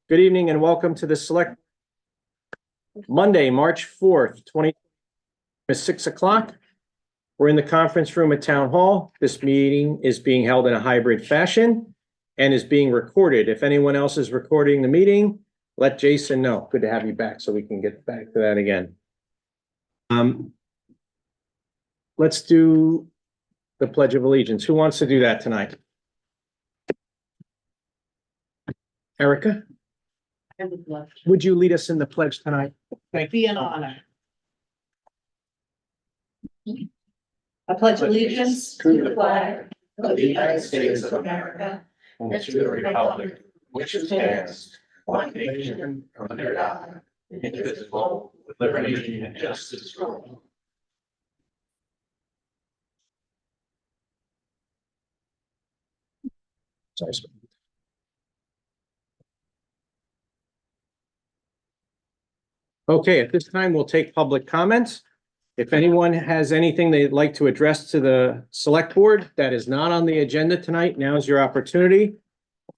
Good evening and welcome to the select Monday, March 4th, 20, 6 o'clock. We're in the conference room at Town Hall. This meeting is being held in a hybrid fashion and is being recorded. If anyone else is recording the meeting, let Jason know. Good to have you back so we can get back to that again. Let's do the Pledge of Allegiance. Who wants to do that tonight? Erica? I would love to. Would you lead us in the pledge tonight? Thank you. Be an honor. I pledge allegiance to the flag of the United States of America and to the republic which stands one nation under God, indivisible, with liberty and justice for all. Sorry. Okay, at this time, we'll take public comments. If anyone has anything they'd like to address to the select board that is not on the agenda tonight, now's your opportunity.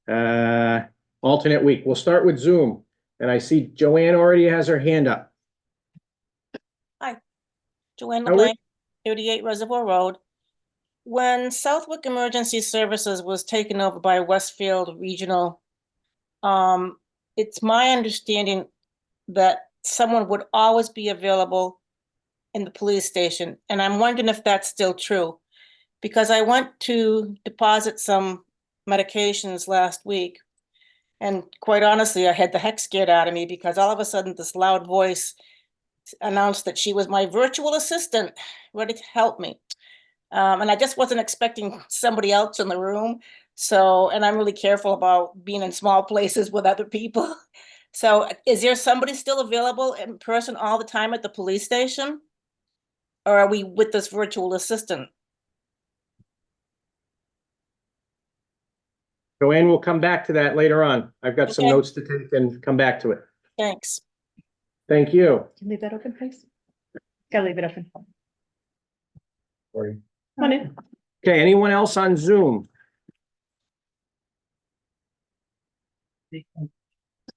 Alternate week. We'll start with Zoom. And I see Joanne already has her hand up. Joanne How are- McLean, 38 Reservoir Road. When Southwick Emergency Services was taken over by Westfield Regional, it's my understanding that someone would always be available in the police station, and I'm wondering if that's still true. Because I went to deposit some medications last week, and quite honestly, I had the heck scared out of me because all of a sudden this loud voice announced that she was my virtual assistant, ready to help me. And I just wasn't expecting somebody else in the room. So, and I'm really careful about being in small places with other people. So is there somebody still available in person all the time at the police station? Or are we with this virtual assistant? Joanne, we'll come back to that later on. I've got some Okay. notes to take and come back to it. Thanks. Thank you. Can you leave that open, please? Gotta leave it open. Sorry. Come on in. Okay, anyone else on Zoom?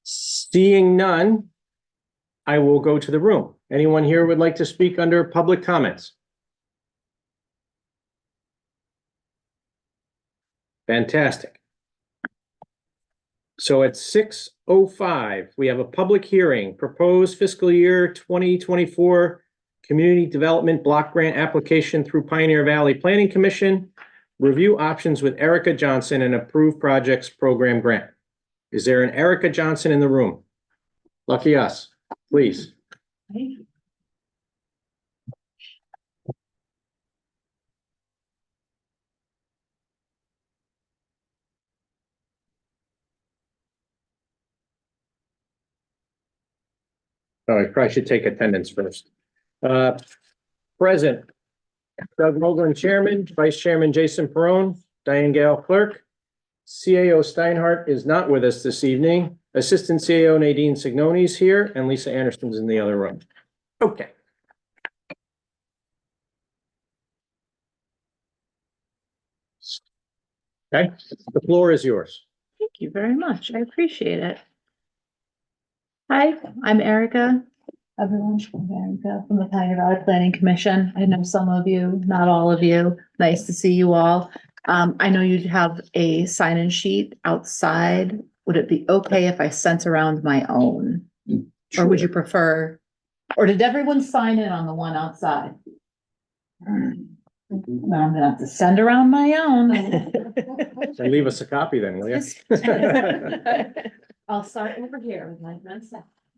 Seeing none, I will go to the room. Anyone here would like to speak under public comments? Fantastic. So at 6:05, we have a public hearing, proposed fiscal year 2024 Community Development Block Grant application through Pioneer Valley Planning Commission. Review options with Erica Johnson and approve projects program grant. Is there an Erica Johnson in the room? Lucky us, please. Oh, I probably should take attendance first. Present, Doug Moglen, Chairman, Vice Chairman Jason Perone, Diane Gale, Clerk. CAO Steinhardt is not with us this evening. Assistant CAO Nadine Signoni is here, and Lisa Anderson's in the other room. Okay. Okay, the floor is yours. Thank you very much. I appreciate it. Hi, I'm Erica. Everyone, I'm Erica from the Pioneer Valley Planning Commission. I know some of you, not all of you. Nice to see you all. I know you have a sign-in sheet outside. Would it be okay if I sent around my own? Or would you prefer, or did everyone sign in on the one outside? Well, I'm gonna have to send around my own. So leave us a copy then, will you? I'll start over here with my friends.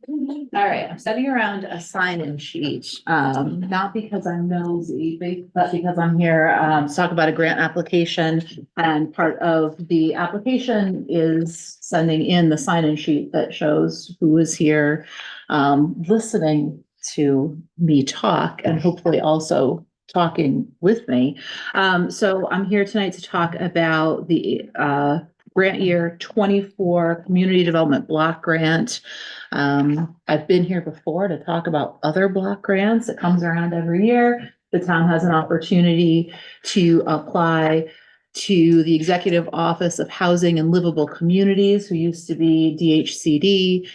All right, I'm sending around a sign-in sheet, not because I'm nosy, but because I'm here to talk about a grant application. And part of the application is sending in the sign-in sheet that shows who is here listening to me talk and hopefully also talking with me. So I'm here tonight to talk about the grant year 24 Community Development Block Grant. I've been here before to talk about other block grants. It comes around every year. The town has an opportunity to apply to the Executive Office of Housing and Livable Communities, who used to be DHCD,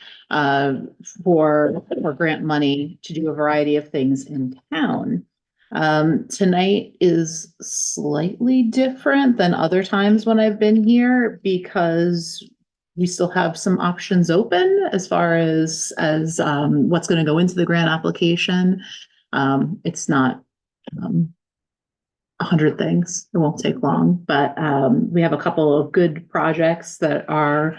for grant money to do a variety of things in town. Tonight is slightly different than other times when I've been here because we still have some options open as far as what's going to go into the grant application. It's not 100 things. It won't take long, but we have a couple of good projects that are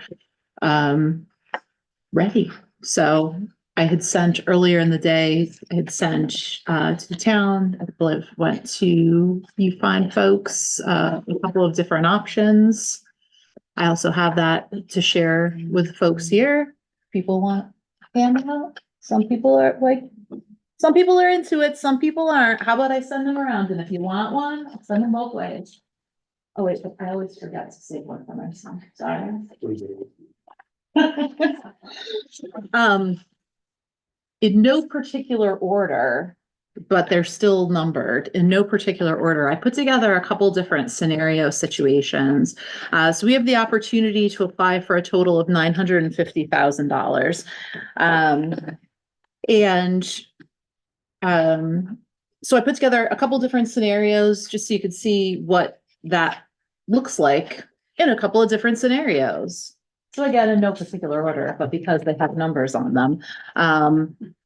ready. So I had sent earlier in the day, I had sent to the town, I believe, went to You Find Folks, a couple of different options. I also have that to share with folks here. People want handout. Some people are like, some people are into it, some people aren't. How about I send them around? And if you want one, I'll send them both ways. Oh, wait, but I always forget to save one for my son. Sorry. In no particular order, but they're still numbered in no particular order. I put together a couple different scenario situations. So we have the opportunity to apply for a total of $950,000. So I put together a couple different scenarios just so you could see what that looks like in a couple of different scenarios. So again, in no particular order, but because they have numbers on them.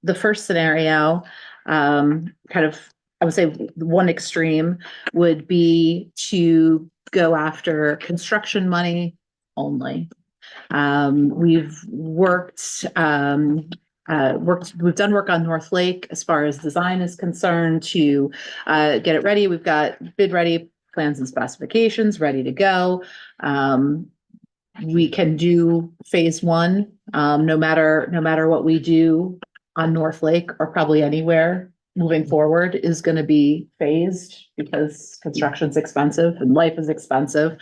The first scenario, kind of, I would say one extreme would be to go after construction money only. We've worked, we've done work on North Lake as far as design is concerned to get it ready. We've got bid ready, plans and specifications ready to go. We can do phase one, no matter what we do on North Lake or probably anywhere moving forward is going to be phased because construction's expensive and life is expensive.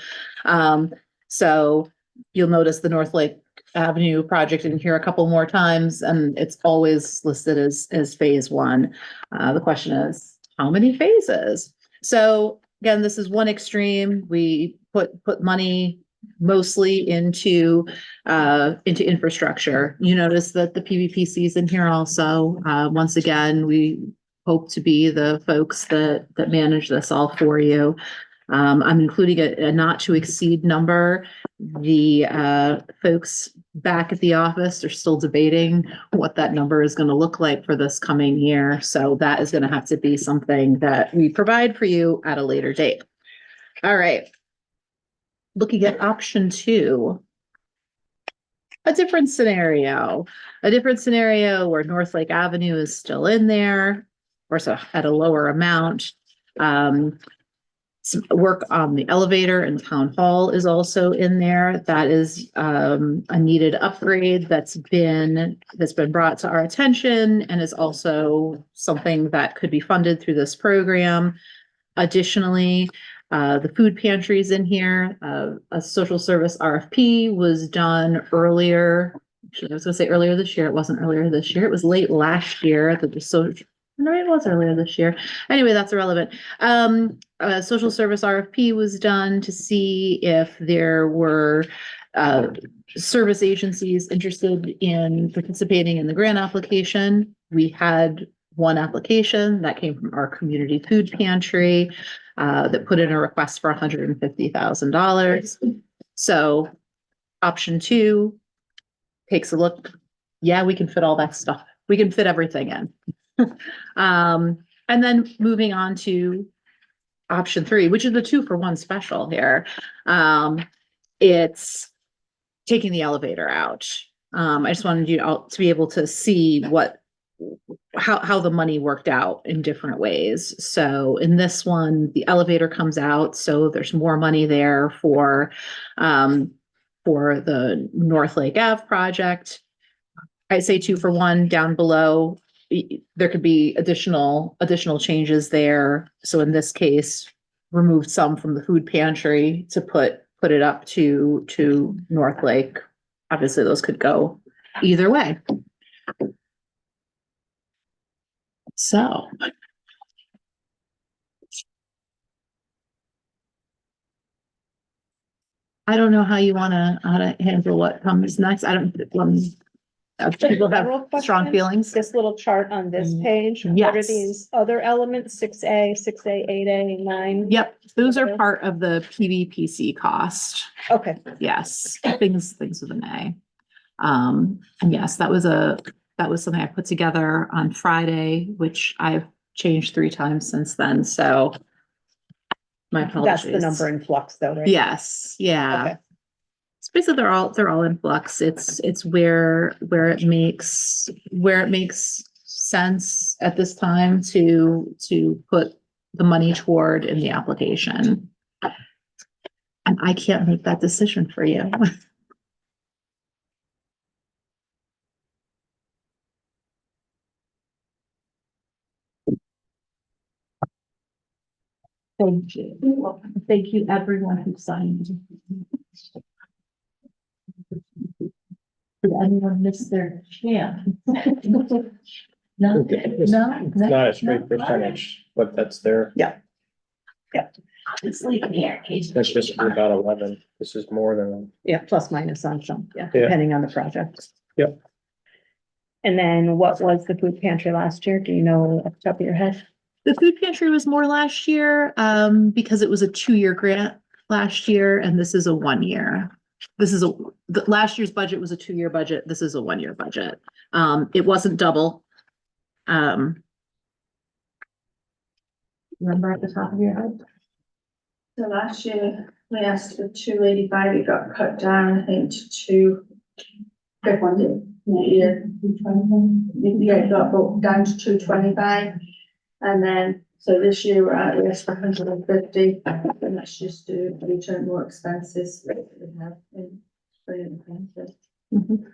So you'll notice the North Lake Avenue project in here a couple more times, and it's always listed as phase one. The question is, how many phases? So again, this is one extreme. We put money mostly into infrastructure. You notice that the PVPC is in here also. Once again, we hope to be the folks that manage this all for you. I'm including a not to exceed number. The folks back at the office are still debating what that number is going to look like for this coming year. So that is going to have to be something that we provide for you at a later date. All right. Looking at option two, a different scenario where North Lake Avenue is still in there, or so at a lower amount. Some work on the elevator and town hall is also in there. That is a needed upgrade that's been brought to our attention and is also something that could be funded through this program. Additionally, the food pantry is in here. A social service RFP was done earlier. Actually, I was going to say earlier this year. It wasn't earlier this year. It was late last year that no, it was earlier this year. Anyway, that's irrelevant. A social service RFP was done to see if there were service agencies interested in participating in the grant application. We had one application that came from our community food pantry that put in a request for $150,000. So option two takes a look. Yeah, we can fit all that stuff. We can fit everything in. And then moving on to option three, which is the 2-for-1 special here. It's taking the elevator out. I just wanted you all to be able to see how the money worked out in different ways. So in this one, the elevator comes out, so there's more money there for the North Lake Ave project. I say 2-for-1 down below. There could be additional changes there. So in this case, removed some from the food pantry to put it up to North Lake. Obviously, those could go either way. So. I don't know how you wanna, how to handle what comes next. I don't, people have General strong question? feelings. This little chart on this page, what are Yes. these other elements, 6A, 8A, 9? Yep, those are part of the PVPC cost. Okay, Yes, things with an A. And yes, that was something I put together on Friday, which I've changed 3 times since then, so. My that's the apologies. number in flux though, right? Yes, yeah. Okay. So basically, they're all in flux. It's where it makes sense at this time to put the money toward in the application. And I can't make that decision for you. Thank you. Thank you, everyone who signed. Did anyone miss their chance? No, It's no. not a straight percentage, but that's their, It's leaving here. that's just about 11. This is more than, Yeah, plus minus on some, Yeah. depending on the project. Yep. And then what was the food pantry last year? Do you know off the top of your head? The food pantry was more last year, because it was a 2-year grant last year, and this is a 1-year. Last year's budget was a 2-year budget. This is a 1-year budget. It wasn't double. Remember at the top of your head? So last year, we asked for 285, it got cut down, I think, to 2. Good one, yeah, it got brought down to 225. And then, so this year we're at risk for 150, and that's just to return more expenses that we have in.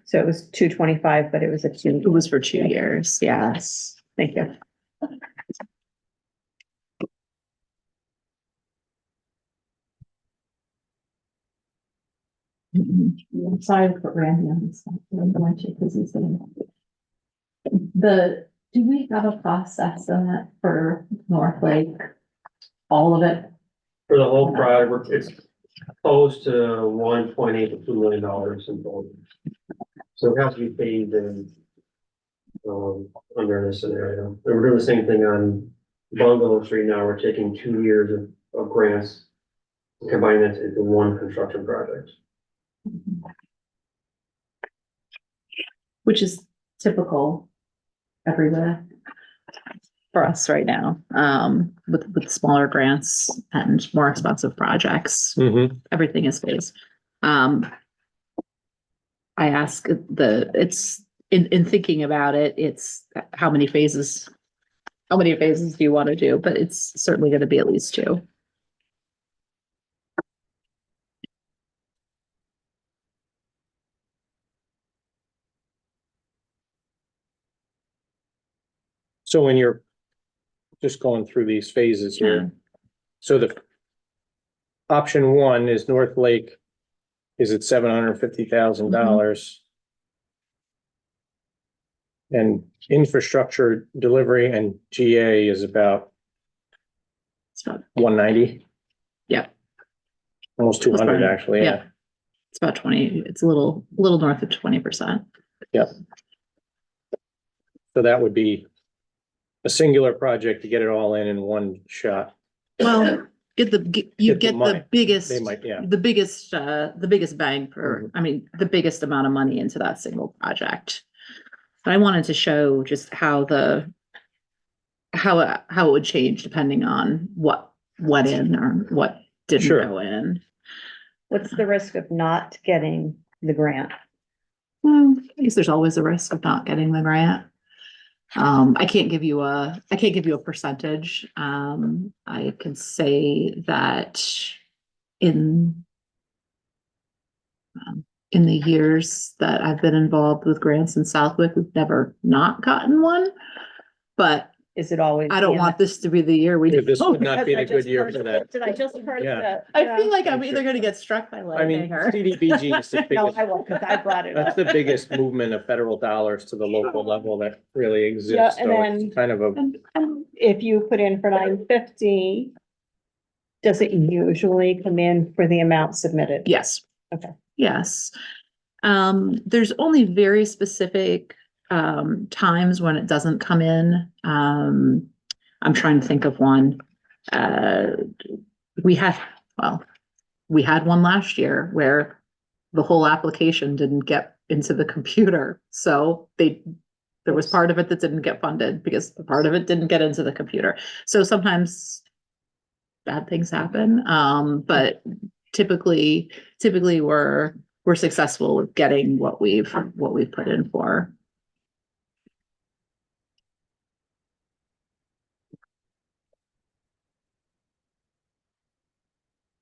So it was 225, but it was a 2. It was for 2 years, yes. Thank you. I'm sorry to put Randy on this stuff. I'm going to, because he's gonna. Do we have a cost estimate for North Lake? All of it? For the whole project, it's close to $1.8 to $2 million in total. So it has to be paid in, under this scenario. And we're doing the same thing on Bungalow Street now. We're taking 2 years of grants, combining it into one construction project. Which is typical everywhere for us right now, with smaller grants and more expensive projects. Everything is phased. I ask it's in thinking about it, it's how many phases do you want to do? But it's certainly going to be at least 2. so when you're just going through these phases here, so the option 1 is North Lake is at $750,000. And infrastructure delivery and GA is about It's about 190. Yeah. Almost 200, fine. actually, yeah. It's about 20, it's a little north of 20%. So that would be a singular project to get it all in one shot. Well, you Get the get money. the biggest, They might, yeah. the biggest bang for, I mean, the biggest amount of money into that single project. But I wanted to show just how it would change depending on what went in or what didn't Sure. go in. What's the risk of not getting the grant? I guess there's always a risk of not getting the grant. I can't give you a percentage. I can say that in the years that I've been involved with grants in Southwick, we've never not gotten one. But Is it always? I don't want this to be the year we. Yeah, this would not Because be I the good just year heard- for that. Did I just heard Yeah. that? I feel like I'm Yeah. either gonna get struck by I mean, lightning or. CDBG is the No, biggest, I won't, because I brought it that's up. the biggest movement of federal dollars to the local level that really Yeah, exists. and So then- it's kind of a, And if you put in for 950, does it usually come in for the amount submitted? Yes, Yes. There's only very specific times when it doesn't come in. I'm trying to think of one. We had, well, we had one last year where the whole application didn't get into the computer. So there was part of it that didn't get funded because part of it didn't get into the computer. So sometimes bad things happen. But typically we're successful with getting what we've put in for.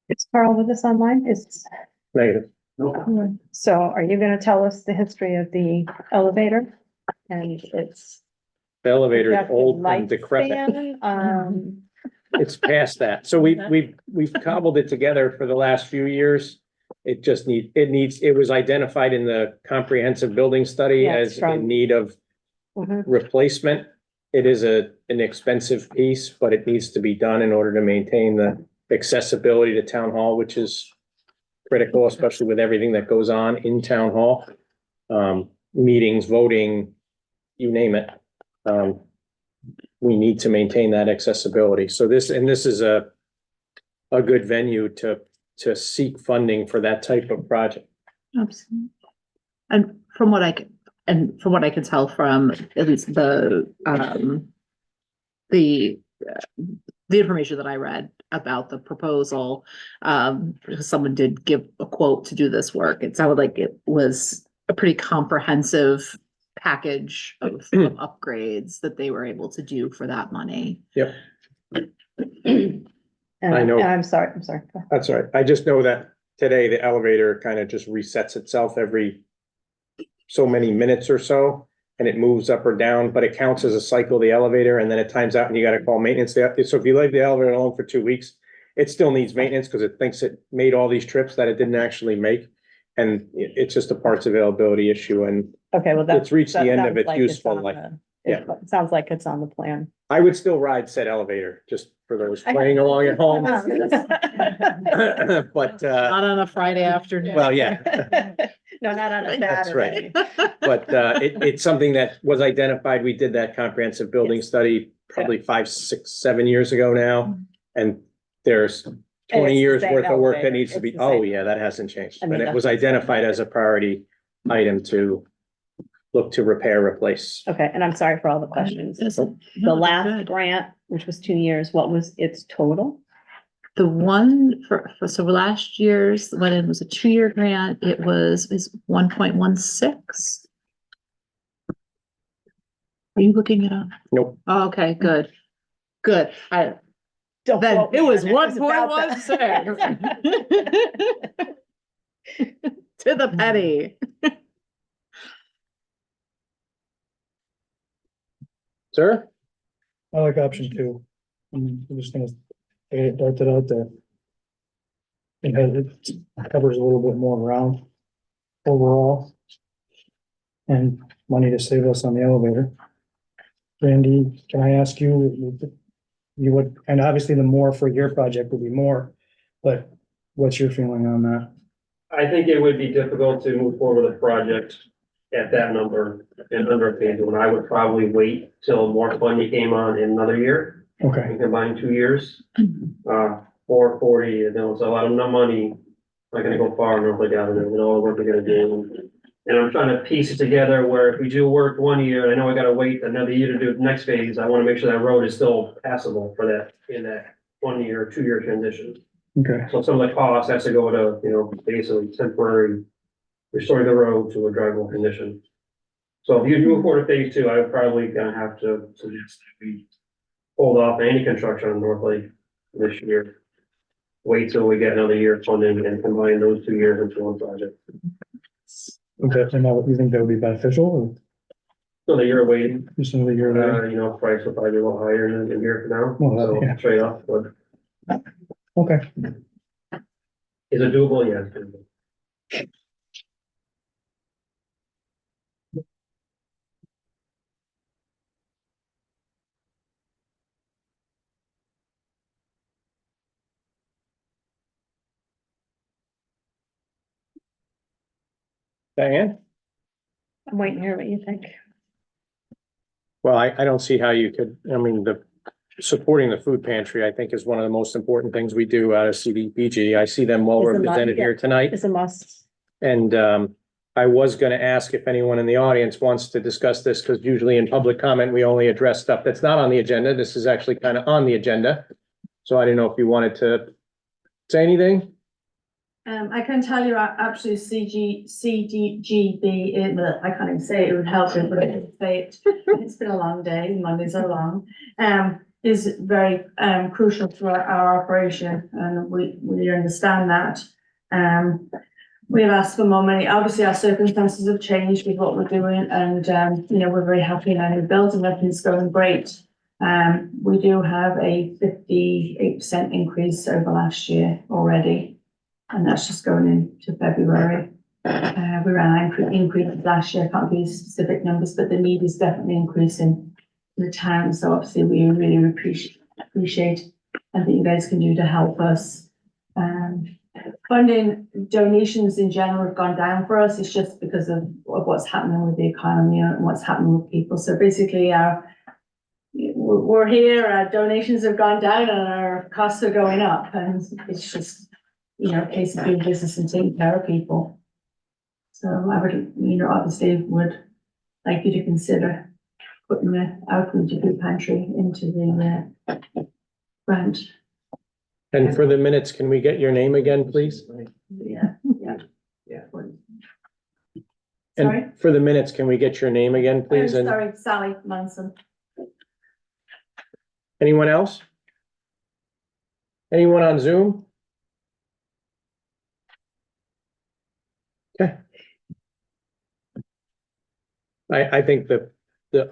Is Carl with us online? Is, Negative. so are you gonna tell us the history of the elevator? And its The elevator is projected old and decrepit. lifespan? It's past that. So we've cobbled it together for the last few years. It just it was identified in the comprehensive building study Yeah, it's as from- in need of Mhm. replacement. It is an expensive piece, but it needs to be done in order to maintain the accessibility to town hall, which is critical, especially with everything that goes on in town hall. Meetings, voting, you name it. We need to maintain that accessibility. So this is a good venue to seek funding for that type of project. Absolutely. And from what I can tell from at least the information that I read about the proposal, because someone did give a quote to do this work. It sounded like it was a pretty comprehensive package of upgrades that they were able to do for that money. Yep. And I know. and I'm sorry. That's all right. I just know that today the elevator kind of just resets itself every so many minutes or so, and it moves up or down, but it counts as a cycle, the elevator, and then it times out and you gotta call maintenance. So if you leave the elevator alone for 2 weeks, it still needs maintenance because it thinks it made all these trips that it didn't actually make. And it's just a parts availability issue, and Okay, well, that. It's reached the that end of sounds its like it's useful on life. the- It sounds like it's on the plan. I would still ride said elevator, just for those playing along at home. But, Not on a Friday afternoon. well, yeah. No, not on a That's right. Saturday. But it's something that was identified. We did that comprehensive building Yes. study probably 5, 6, 7 years ago now. And there's And 20 it's the years same worth of work that elevator. needs to It's be, the oh same. yeah, that hasn't changed. I mean, And it was that's the same identified as a priority item to look to repair, replace. Okay, and I'm sorry for all the questions. No, The they're last good. grant, which was 2 years, what was its total? The one so last year's, when it was a 2-year grant, it was 1.16. Are you looking it up? Nope. Oh, okay, good. Good. Then quote me it was on it. It was about 1.16. To the penny. Sir? I like option 2. I'm just gonna start it out there. It covers a little bit more ground overall. And money to save us on the elevator. Randy, can I ask you, you would, and obviously the more for your project would be more, but what's your feeling on that? I think it would be difficult to move forward with a project at that number and under a phase one. I would probably wait till more funding came on in another year Okay, and combine 2 years. 440, you know, it's a lot of money. Not gonna go far enough like Avenue, and all the work we're gonna do. And I'm trying to piece it together where if we do work 1 year, I know I gotta wait another year to do the next phase. I wanna make sure that road is still passable for that, in that 1 year, 2 year transition. okay, So some of the costs has to go to, you know, basically temporary, restoring the road to a drivable condition. So if you move forward to phase 2, I would probably gonna have to suggest that we hold off any construction on North Lake this year. Wait till we get another year of funding and combine those 2 years into one project. okay, and now you think that would be beneficial or So the year of waiting, just another year later? you know, price will probably be a little higher than a year from Well, now, yeah. so trade off, but Okay, is it doable? Yeah, it's doable. Diane? I'm waiting to hear what you think. Well, I don't see how you could, I mean, supporting the food pantry, I think, is one of the most important things we do out of CDBG. I see them well It's a lot, represented here tonight. It's a must. And I was gonna ask if anyone in the audience wants to discuss this, because usually in public comment, we only address stuff that's not on the agenda. This is actually kind of on the agenda. So I didn't know if you wanted to say anything? I can tell you actually CDGB, I can't even say it, it would help it, but I can say it. It's been a long day, Mondays are long. Is very crucial to our operation, and we understand that. We have asked for more money. Obviously, our circumstances have changed with what we're doing, and you know, we're very happy now in building, everything's going great. We do have a 58% increase over last year already, and that's just going into February. We ran an increase last year. I can't give you specific numbers, but the need is definitely increasing in the town. So obviously, we really appreciate anything you guys can do to help us. Funding donations in general have gone down for us. It's just because of what's happening with the economy and what's happening with people. So basically, we're here, our donations have gone down and our costs are going up, and it's just, you know, a case of doing business and taking care of people. So I would, you know, obviously would like you to consider putting the outreach to food pantry into the grant. And for the minutes, can we get your name again, please? Yeah. Sorry? And for the minutes, can we get your name again, please? And Sorry, Sally Manson. anyone else? Anyone on Zoom? Okay. I think the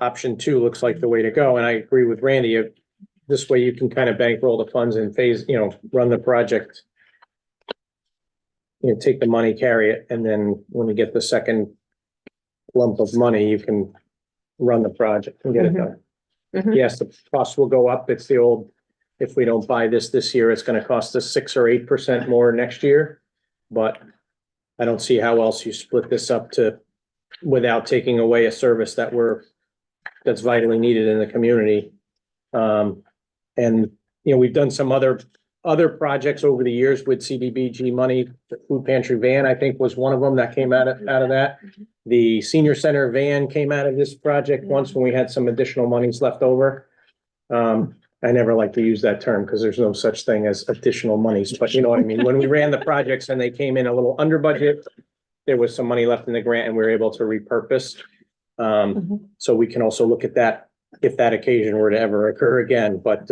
option 2 looks like the way to go, and I agree with Randy. This way you can kind of bankroll the funds and phase, you know, run the project. You know, take the money, carry it, and then when you get the second lump of money, you can run the project and get it done. Mhm. Yes, the cost will go up. It's the old, if we don't buy this year, it's gonna cost us 6 or 8% more next year. But I don't see how else you split this up without taking away a service that's vitally needed in the community. And, you know, we've done some other projects over the years with CDBG money. The food pantry van, I think, was one of them that came out of that. The senior center van came out of this project once when we had some additional monies left over. I never like to use that term because there's no such thing as additional monies, but you know what I mean? When we ran the projects and they came in a little under budget, there was some money left in the grant and we were able to repurpose. So we can also look at that if that occasion were to ever occur again, but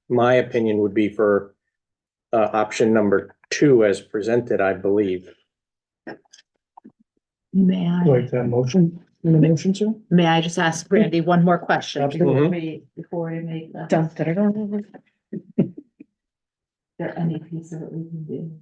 my opinion would be for option number 2 as presented, I believe. May I, Like that motion, in the motion, sir? may I just ask Randy one more question Absolutely. before we make the, Dun, dun, dun, dun. is there any piece of it we can do?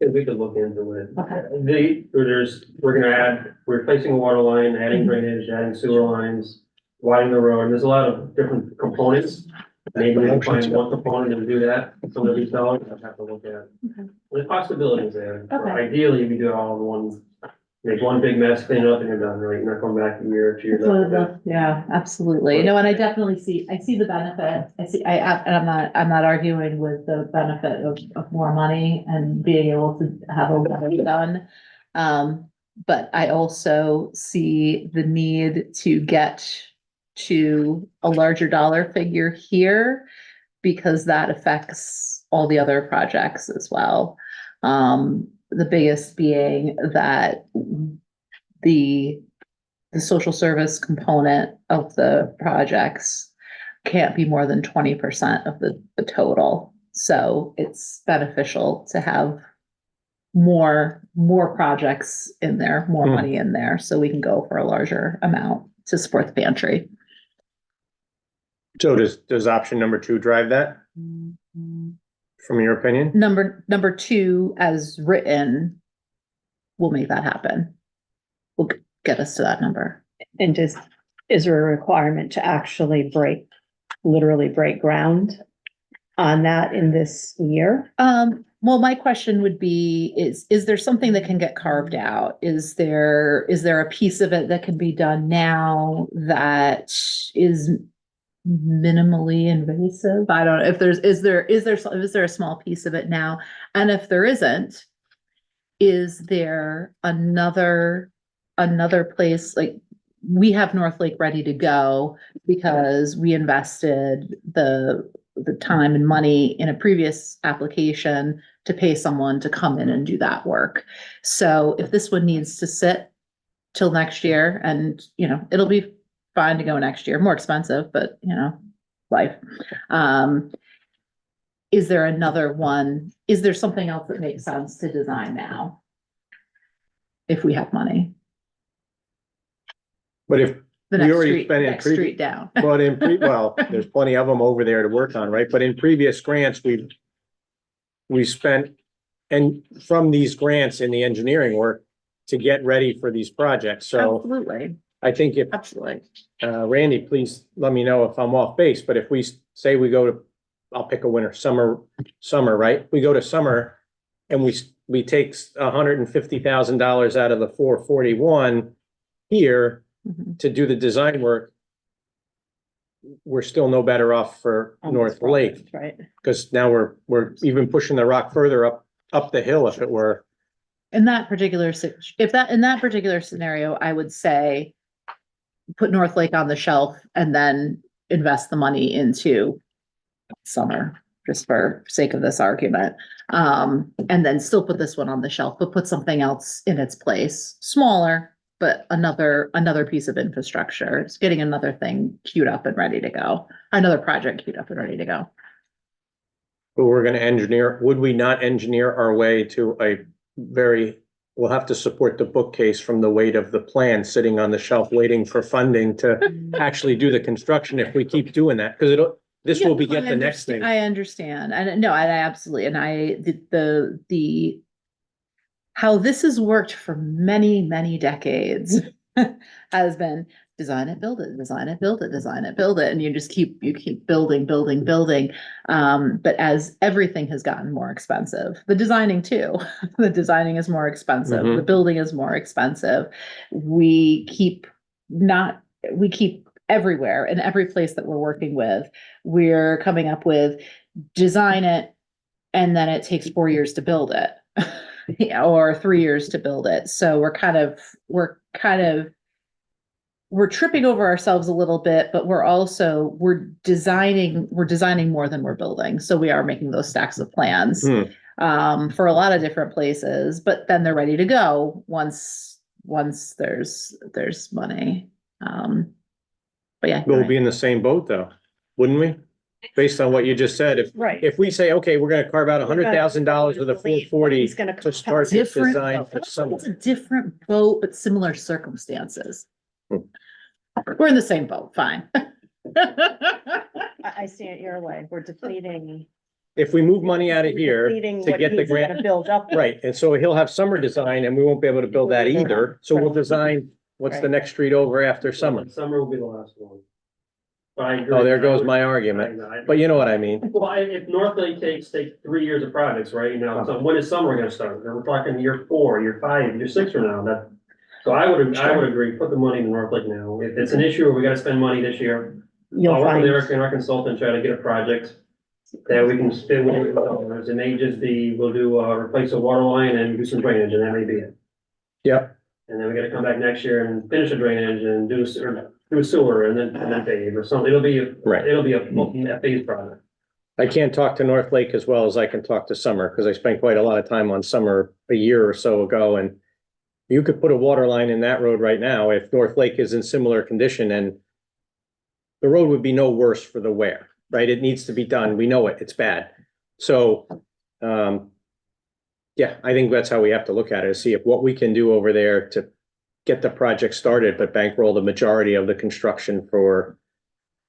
And we could look into it. Okay. We're replacing a water line, adding drainage, adding sewer lines, widening the road. There's a lot of different components. Maybe we'll find one component and do that. Some of these dollars, I'll have to look at. Okay. The possibilities there. Okay. Ideally, we do it all in one, make one big mess, clean it up and you're done, right? You're not coming back a year or 2 years. Yeah, absolutely. No, and I definitely see the benefit. And I'm not arguing with the benefit of more money and being able to have a lot done. But I also see the need to get to a larger dollar figure here because that affects all the other projects as well. The biggest being that the social service component of the projects can't be more than 20% of the total. So it's beneficial to have more projects in there, more money in there, so we can go for a larger amount to support the pantry. So does option number 2 drive that, from your opinion? Number 2, as written, will make that happen. Will get us to that number. And is there a requirement to actually literally break ground on that in this year? Well, my question would be, is there something that can get carved out? Is there a piece of it that can be done now that is minimally invasive? I don't know if is there a small piece of it now? And if there isn't, is there another place, like, we have North Lake ready to go because we invested the time and money in a previous application to pay someone to come in and do that work. So if this one needs to sit till next year, and, it'll be fine to go next year, more expensive, but, life. Is there another one? Is there something else that makes sense to design now? If we have money, But if, the We next already street, spent in next previ- street down. but well, there's plenty of them over there to work on, right? But in previous grants, we spent, and from these grants in the engineering work to get ready for these projects. So Absolutely, I think if, absolutely. Randy, please let me know if I'm off base, but if we say we go to, I'll pick a winter, summer, right? We go to summer and we take $150,000 out of the 441 here Mhm. to do the design work. We're still no better off for On this North Lake, project, right? because now we're even pushing the rock further up the hill if it were. In that particular, in that particular scenario, I would say put North Lake on the shelf and then invest the money into summer, just for sake of this argument. And then still put this one on the shelf, but put something else in its place, smaller, but another piece of infrastructure. It's getting another thing queued up and ready to go, another project queued up and ready to go. But we're gonna engineer, would we not engineer our way to we'll have to support the bookcase from the weight of the plan sitting on the shelf, waiting for funding to actually do the construction if we keep doing that, because this will Yeah, beget I the next thing. I understand, and no, I absolutely, and the how this has worked for many, many decades has been design it, build it, design it, build it, design it, build it, and you keep building. But as everything has gotten more expensive, the designing too, the designing is more expensive, the Mhm. building is more expensive. We keep everywhere, in every place that we're working with, we're coming up with design it, and then it takes 4 years to build it. Yeah, or 3 years to build it. So we're tripping over ourselves a little bit, but we're designing more than we're building. So we are making those stacks of plans for a lot of different places, but then they're ready to go once there's money. But yeah. We'll be in the same boat though, wouldn't we? Based on what you just said, Right. if we say, okay, we're gonna carve out $100,000 of the 440 He's gonna to start the Different, design for summer. it's a different boat, but similar circumstances. Hmm. We're in the same boat, fine. I see it your way. We're depleting. If we move money out of here depleting to what get the he's gonna grant, Build up. right, and so he'll have summer design and we won't be able to build that either, so we'll design, what's the Right. next street over after summer? Summer will be the last one. But I agree. Oh, there goes my argument, but you know what I mean. Well, if North Lake takes 3 years of projects, right, so when is summer gonna start? We're talking year 4, year 5, year 6 from now, so I would agree, put the money in North Lake now. If it's an issue or we gotta spend money this year, You'll I'll work with find. Eric and our consultant, try to get a project that we can spend with dollars. It may just be, we'll do, replace a water line and do some drainage, and that may be it. Yep. And then we gotta come back next year and finish the drainage and do a sewer and then pave or something. It'll be Right. a phase project. I can't talk to North Lake as well as I can talk to Summer, because I spent quite a lot of time on Summer a year or so ago, and you could put a water line in that road right now if North Lake is in similar condition, and the road would be no worse for the wear, right? It needs to be done. We know it. It's bad. So, yeah, I think that's how we have to look at it, is see if what we can do over there to get the project started, but bankroll the majority of the construction for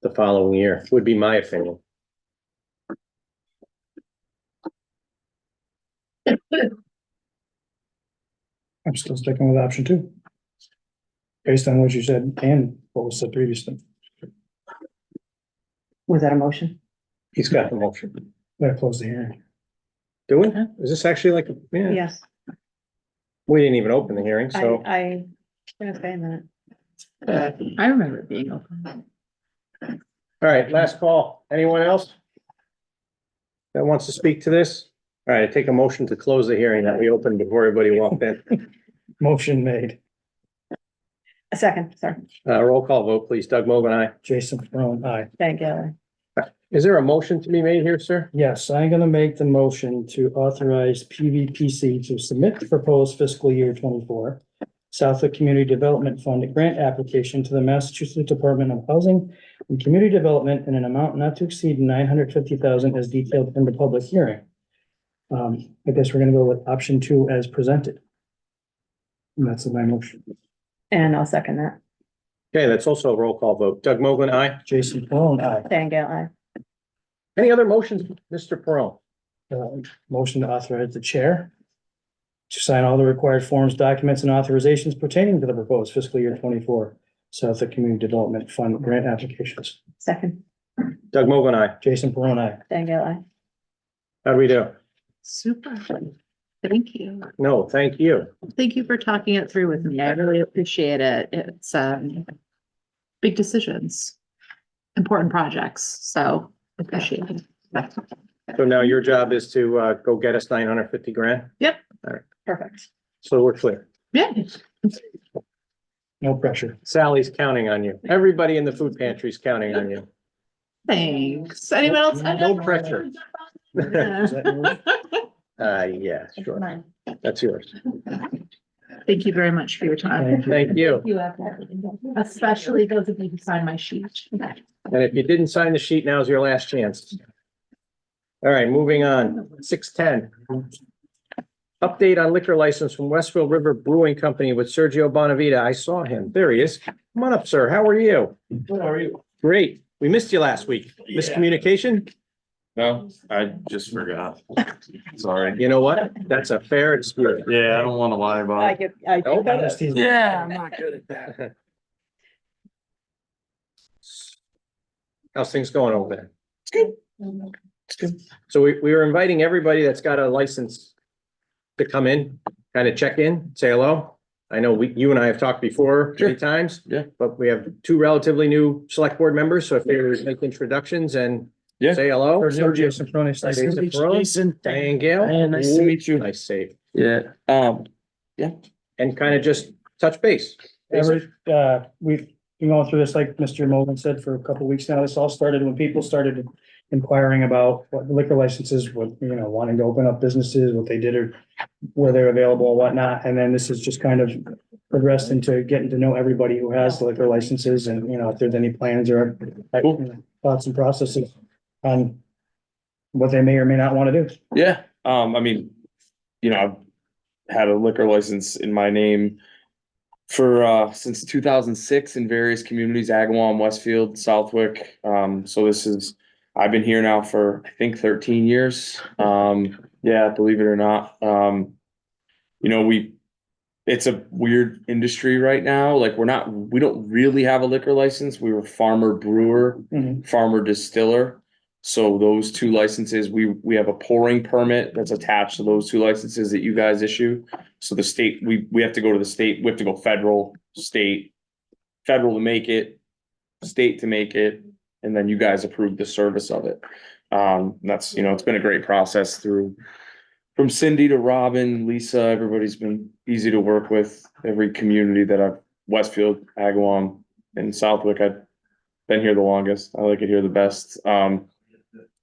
the following year, would be my opinion. I'm still sticking with option 2. Based on what you said and what was said previously. Was that a motion? He's got the motion. That closed the hearing. Do we? Is this actually like, yeah, Yes, we didn't even open the hearing, so. I, gonna say that. I remember it being open. All right, last call. Anyone else? That wants to speak to this? All right, I take a motion to close the hearing that we opened before everybody walked in. Motion made. A second, sorry, Roll call vote, please. Doug Mogul, aye. Jason Peron, aye. thank you. Is there a motion to be made here, sir? Yes, I'm gonna make the motion to authorize PVPC to submit the proposed fiscal year 24 Southwick Community Development Fund grant application to the Massachusetts Department of Housing and Community Development in an amount not to exceed $950,000 as detailed in the public hearing. I guess we're gonna go with option 2 as presented. And that's my motion. And I'll second that. Okay, that's also a roll call vote. Doug Mogul, aye. Jason Peron, aye. Thank you, I. Any other motions, Mr. Perone? Motion to authorize the chair to sign all the required forms, documents, and authorizations pertaining to the proposed fiscal year 24 Southwick Community Development Fund grant applications. Second, Doug Mogul, aye. Jason Peron, aye. thank you, I. How do we do? Super. Thank you. No, thank you. Thank you for talking it through with me. I really appreciate it. It's, big decisions, important projects, so appreciate it. So now your job is to go get us 950 grand? Perfect. So we're clear. Yeah. No pressure. Sally's counting on you. Everybody in the food pantry is counting on you. Thanks. Anyone else? No pressure. Is that yours? Yeah, sure. That's yours. Thank you very much for your time. Thank you. Especially those of you who signed my sheet. And if you didn't sign the sheet, now's your last chance. All right, moving on. 6:10. Update on liquor license from Westfield River Brewing Company with Sergio Bonavita. I saw him. There he is. Come on up, sir. How are you? Good, how are you? Great. We missed you last week. Miscommunication? No, I just forgot. Sorry. You know what? That's a fair excuse. Yeah, I don't wanna lie about it. get, I. Oh, Honesty's- Yeah, I'm not good at that. How's things going over there? It's good. It's good. So we were inviting everybody that's got a license to come in, kind of check in, say hello. I know you and I have talked before many times. Yeah. But we have two relatively new select board members, so if they were to make introductions and Yeah. say hello. Sergio, Jason Peron, nice to Nice meet to you. meet you. Jason. Diane Gale. Yeah, nice to meet you. Nice save. Yeah, And kind of just touch base. We've been going through this, like Mr. Morgan said, for a couple of weeks now. This all started when people started inquiring about what liquor licenses, what, wanting to open up businesses, what they did or where they're available and whatnot. And then this has just kind of progressed into getting to know everybody who has liquor licenses and, if there's any plans or thoughts and processes on what they may or may not want to do. yeah, I mean, I've had a liquor license in my name for, since 2006 in various communities, Agawam, Westfield, Southwick. I've been here now for, I think, 13 years. Yeah, believe it or not. It's a weird industry right now. Like we don't really have a liquor license. We were farmer brewer, farmer distiller. So those two licenses, we have a pouring permit that's attached to those two licenses that you guys issue. So the state, we have to go to the state, we have to go federal to make it, state to make it, and then you guys approve the service of it. That's, it's been a great process from Cindy to Robin, Lisa, everybody's been easy to work with. Every community that Westfield, Agawam, and Southwick, I've been here the longest. I like it here the best.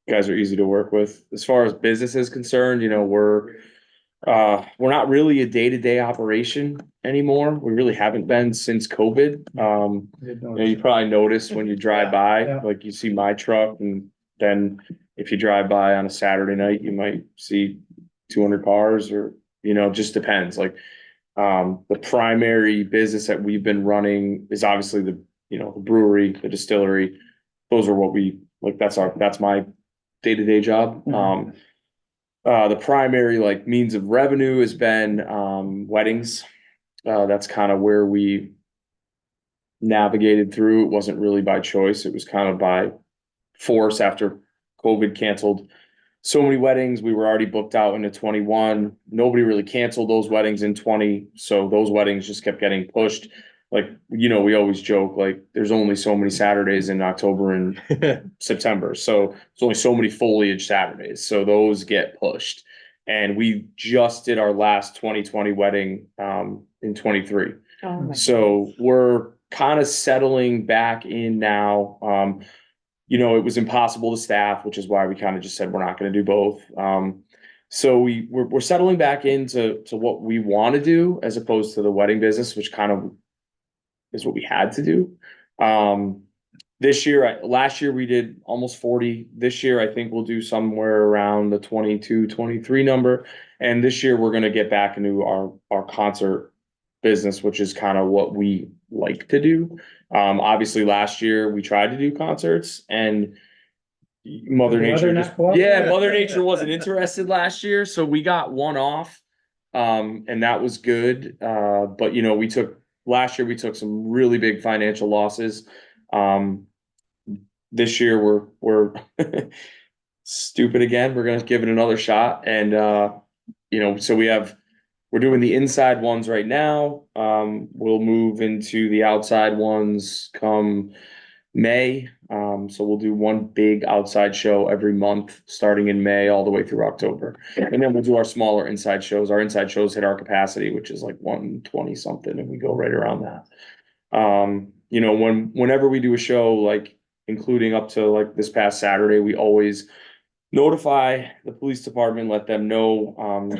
Guys are easy to work with. As far as business is concerned, we're not really a day-to-day operation anymore. We really haven't been since COVID. You probably noticed when you drive by, Yeah. like you see my truck, and then if you drive by on a Saturday night, you might see 200 cars, or just depends. Like the primary business that we've been running is obviously the brewery, the distillery. Those are what we like. That's my day-to-day job. The primary means of revenue has been weddings. That's kind of where we navigated through. It wasn't really by choice. It was kind of by force after COVID canceled so many weddings, we were already booked out into 21. Nobody really canceled those weddings in 20, so those weddings just kept getting pushed. Like, you know, we always joke, like, there's only so many Saturdays in October and September, so there's only so many foliage Saturdays, so those get pushed. And we just did our last 2020 wedding in 23. Oh, my So we're kind of settling back in now. You know, it was impossible to staff, which is why we kind of just said we're not going to do both. So we're settling back into what we want to do as opposed to the wedding business, which kind of is what we had to do. Last year we did almost 40. This year, I think we'll do somewhere around the 22, 23 number. And this year we're going to get back into our concert business, which is kind of what we like to do. Obviously last year we tried to do concerts and Mother The weather Nature not just, cooperating? Mother Nature wasn't interested last year, so we got one off. And that was good. But you know, last year we took some really big financial losses. This year we're stupid again. We're gonna give it another shot. And you know, so we're doing the inside ones right now. We'll move into the outside ones come May. So we'll do one big outside show every month, starting in May all the way through October. And then we'll do our smaller inside shows. Our inside shows hit our capacity, which is like 120 something, and we go right around that. You know, whenever we do a show, like including up to like this past Saturday, we always notify the police department, let them know.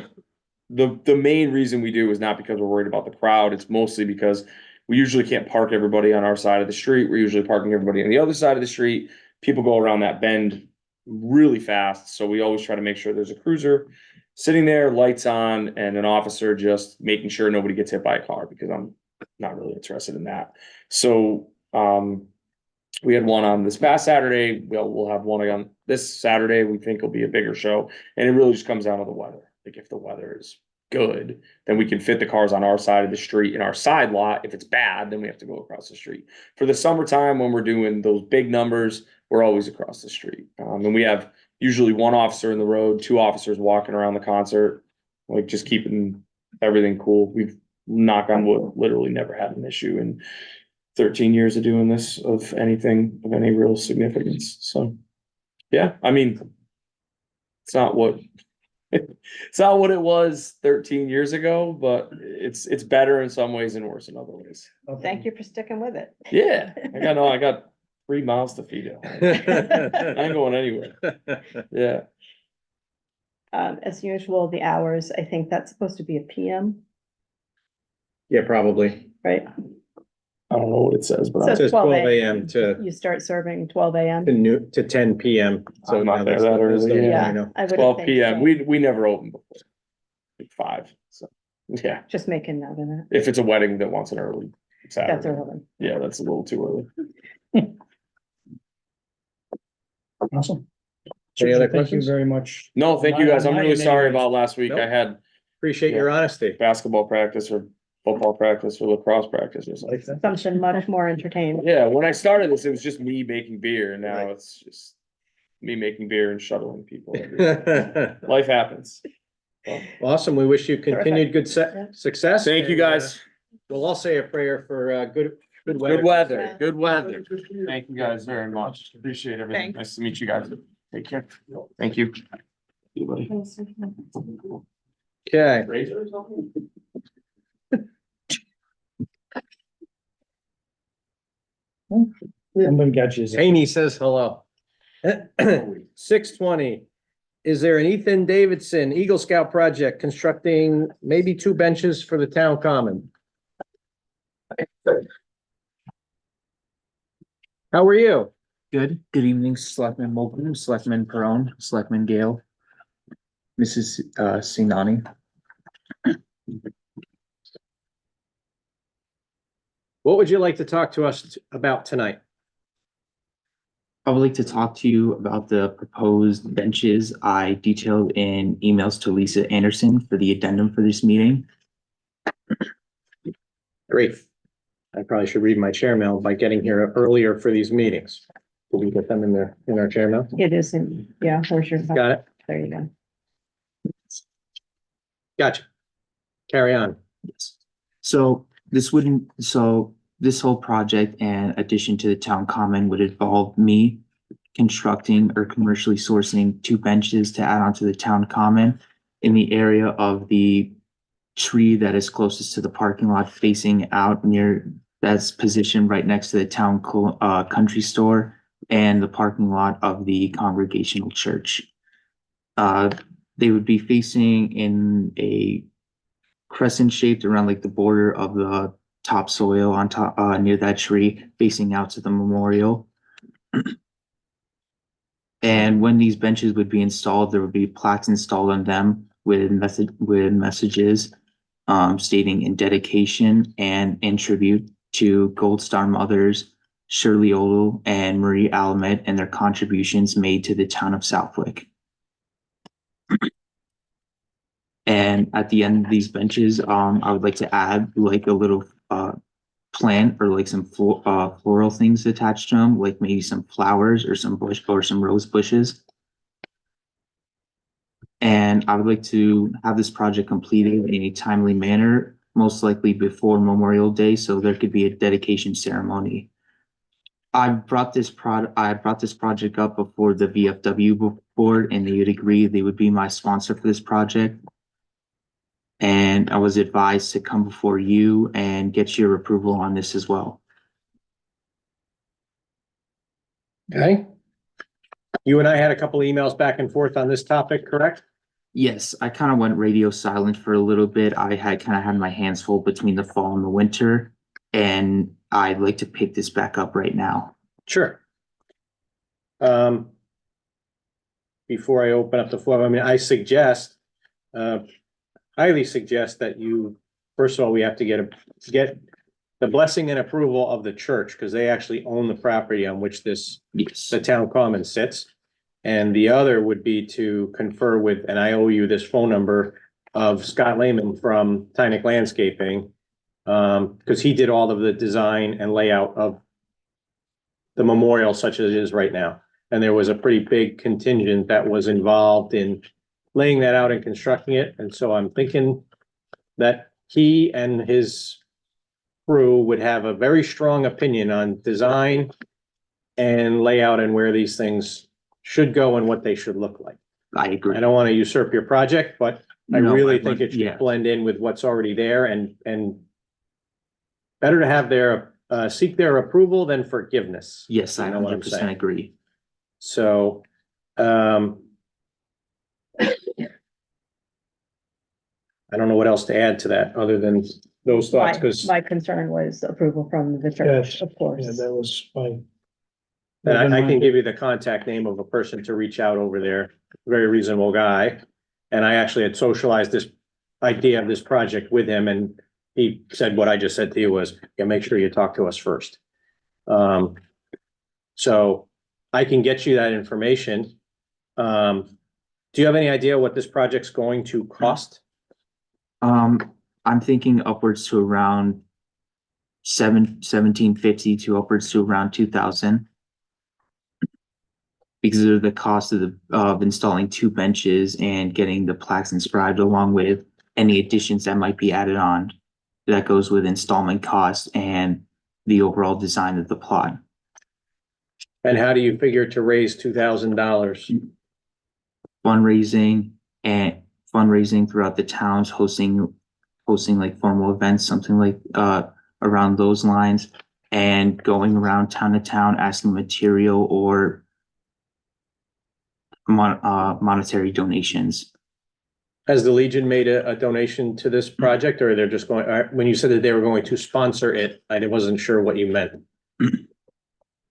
The main reason we do is not because we're worried about the crowd. It's mostly because we usually can't park everybody on our side of the street. We're usually parking everybody on the other side of the street. People go around that bend really fast. So we always try to make sure there's a cruiser sitting there, lights on, and an officer just making sure nobody gets hit by a car, because I'm not really interested in that. So we had one on this past Saturday. We'll have one on this Saturday. We think will be a bigger show. And it really just comes down to the weather. Like if the weather is good, then we can fit the cars on our side of the street in our side lot. If it's bad, then we have to go across the street. For the summertime, when we're doing those big numbers, we're always across the street. And we have usually one officer in the road, 2 officers walking around the concert, like just keeping everything cool. We've, knock on wood, literally never had an issue in 13 years of doing this of anything of any real significance. So, yeah, I mean, it's not what it was 13 years ago, but it's better in some ways and worse in other ways. Thank you for sticking with it. Yeah, I got 3 mouths to feed it. I ain't going anywhere. Yeah. As usual, the hours, I think that's supposed to be a PM, Yeah, probably. right? I don't know what it says, but So It says 12 12 AM to You start serving 12 AM. to 10 PM. So I'm not now there that's- that that's early, the- Yeah, you know. I would 12 think PM. so. We never open before like 5. So yeah, Just making note of that. if it's a wedding that wants an early Saturday. That's early. Yeah, that's a little too early. Awesome. Any other Thank you questions? very much. No, thank you guys. I'm really sorry about last week. Nope. I had Appreciate your honesty. basketball practice or football practice or lacrosse practice or something. Something much more entertaining. Yeah, when I started this, it was just me making beer, and now Right. it's just me making beer and shuttling people. Awesome. Life happens. We wish you continued good success. Thank you, and, guys. We'll all say a prayer for good weather. Good weather, good weather. Thank you guys very much. Appreciate everything. Thanks. Nice to meet you guys. Take care. Thank you. You, buddy. Okay, Somebody got you. Haney says hello. 6:20. Is there an Ethan Davidson Eagle Scout project constructing maybe 2 benches for the town common? How are you? Good evening, Selectman Moulton, Selectman Perone, Selectman Gale, Mrs. Sinani. What would you like to talk to us about tonight? I would like to talk to you about the proposed benches I detailed in emails to Lisa Anderson for the addendum for this meeting. Great. I probably should read my chair mail by getting here earlier for these meetings. Did we get them in our chair mail? It isn't, yeah, where's your? Got it? there you go. Gotcha. Carry on. Yes. So this whole project and addition to the town common would involve me constructing or commercially sourcing 2 benches to add onto the town common in the area of the tree that is closest to the parking lot facing out near, that's positioned right next to the town country store and the parking lot of the Congregational Church. They would be facing in a crescent shaped around like the border of the topsoil on top, near that tree, facing out to the memorial. And when these benches would be installed, there would be plaques installed on them with messages stating in dedication and in tribute to Gold Star mothers Shirley Olu and Marie Alamet and their contributions made to the town of Southwick. And at the end of these benches, I would like to add like a little plant or like some floral things attached to them, like maybe some flowers or some bush or some rose bushes. And I would like to have this project completed in a timely manner, most likely before Memorial Day, so there could be a dedication ceremony. I brought this project up before the VFW board, and they would agree they would be my sponsor for this project. And I was advised to come before you and get your approval on this as well. Okay. You and I had a couple emails back and forth on this topic, correct? Yes, I kind of went radio silent for a little bit. I had kind of had my hands full between the fall and the winter, and I'd like to pick this back up right now. Sure. Before I open up the floor, I mean, I suggest, highly suggest that you, first of all, we have to get the blessing and approval of the church, because they actually own the property on which this, Yes. the town common sits. And the other would be to confer with, and I owe you this phone number of Scott Lehman from Tynick Landscaping. Because he did all of the design and layout of the memorial such as it is right now. And there was a pretty big contingent that was involved in laying that out and constructing it. And so I'm thinking that he and his crew would have a very strong opinion on design and layout and where these things should go and what they should look like. I agree. I don't want to usurp your project, but I No, really I think it yeah. should blend in with what's already there and better to have their, seek their approval than forgiveness. Yes, I You know what I'm 100% saying? agree. So, I don't know what else to add to that other than those thoughts, because, My concern was approval from the church, Yes. of course. Yeah, that was my. and I can give you the contact name of a person to reach out over there, very reasonable guy. And I actually had socialized this idea of this project with him, and he said what I just said to you was, yeah, make sure you talk to us first. So I can get you that information. Do you have any idea what this project's going to cost? I'm thinking upwards to around 1750 to upwards to around 2000. Because of the cost of installing 2 benches and getting the plaques inscribed, along with any additions that might be added on. That goes with installment costs and the overall design of the plot. And how do you figure to raise $2,000? Fundraising throughout the towns, hosting like formal events, something like around those lines, and going around town to town asking material or monetary donations. Has the Legion made a donation to this project, or they're just going, when you said that they were going to sponsor it, I wasn't sure what you meant.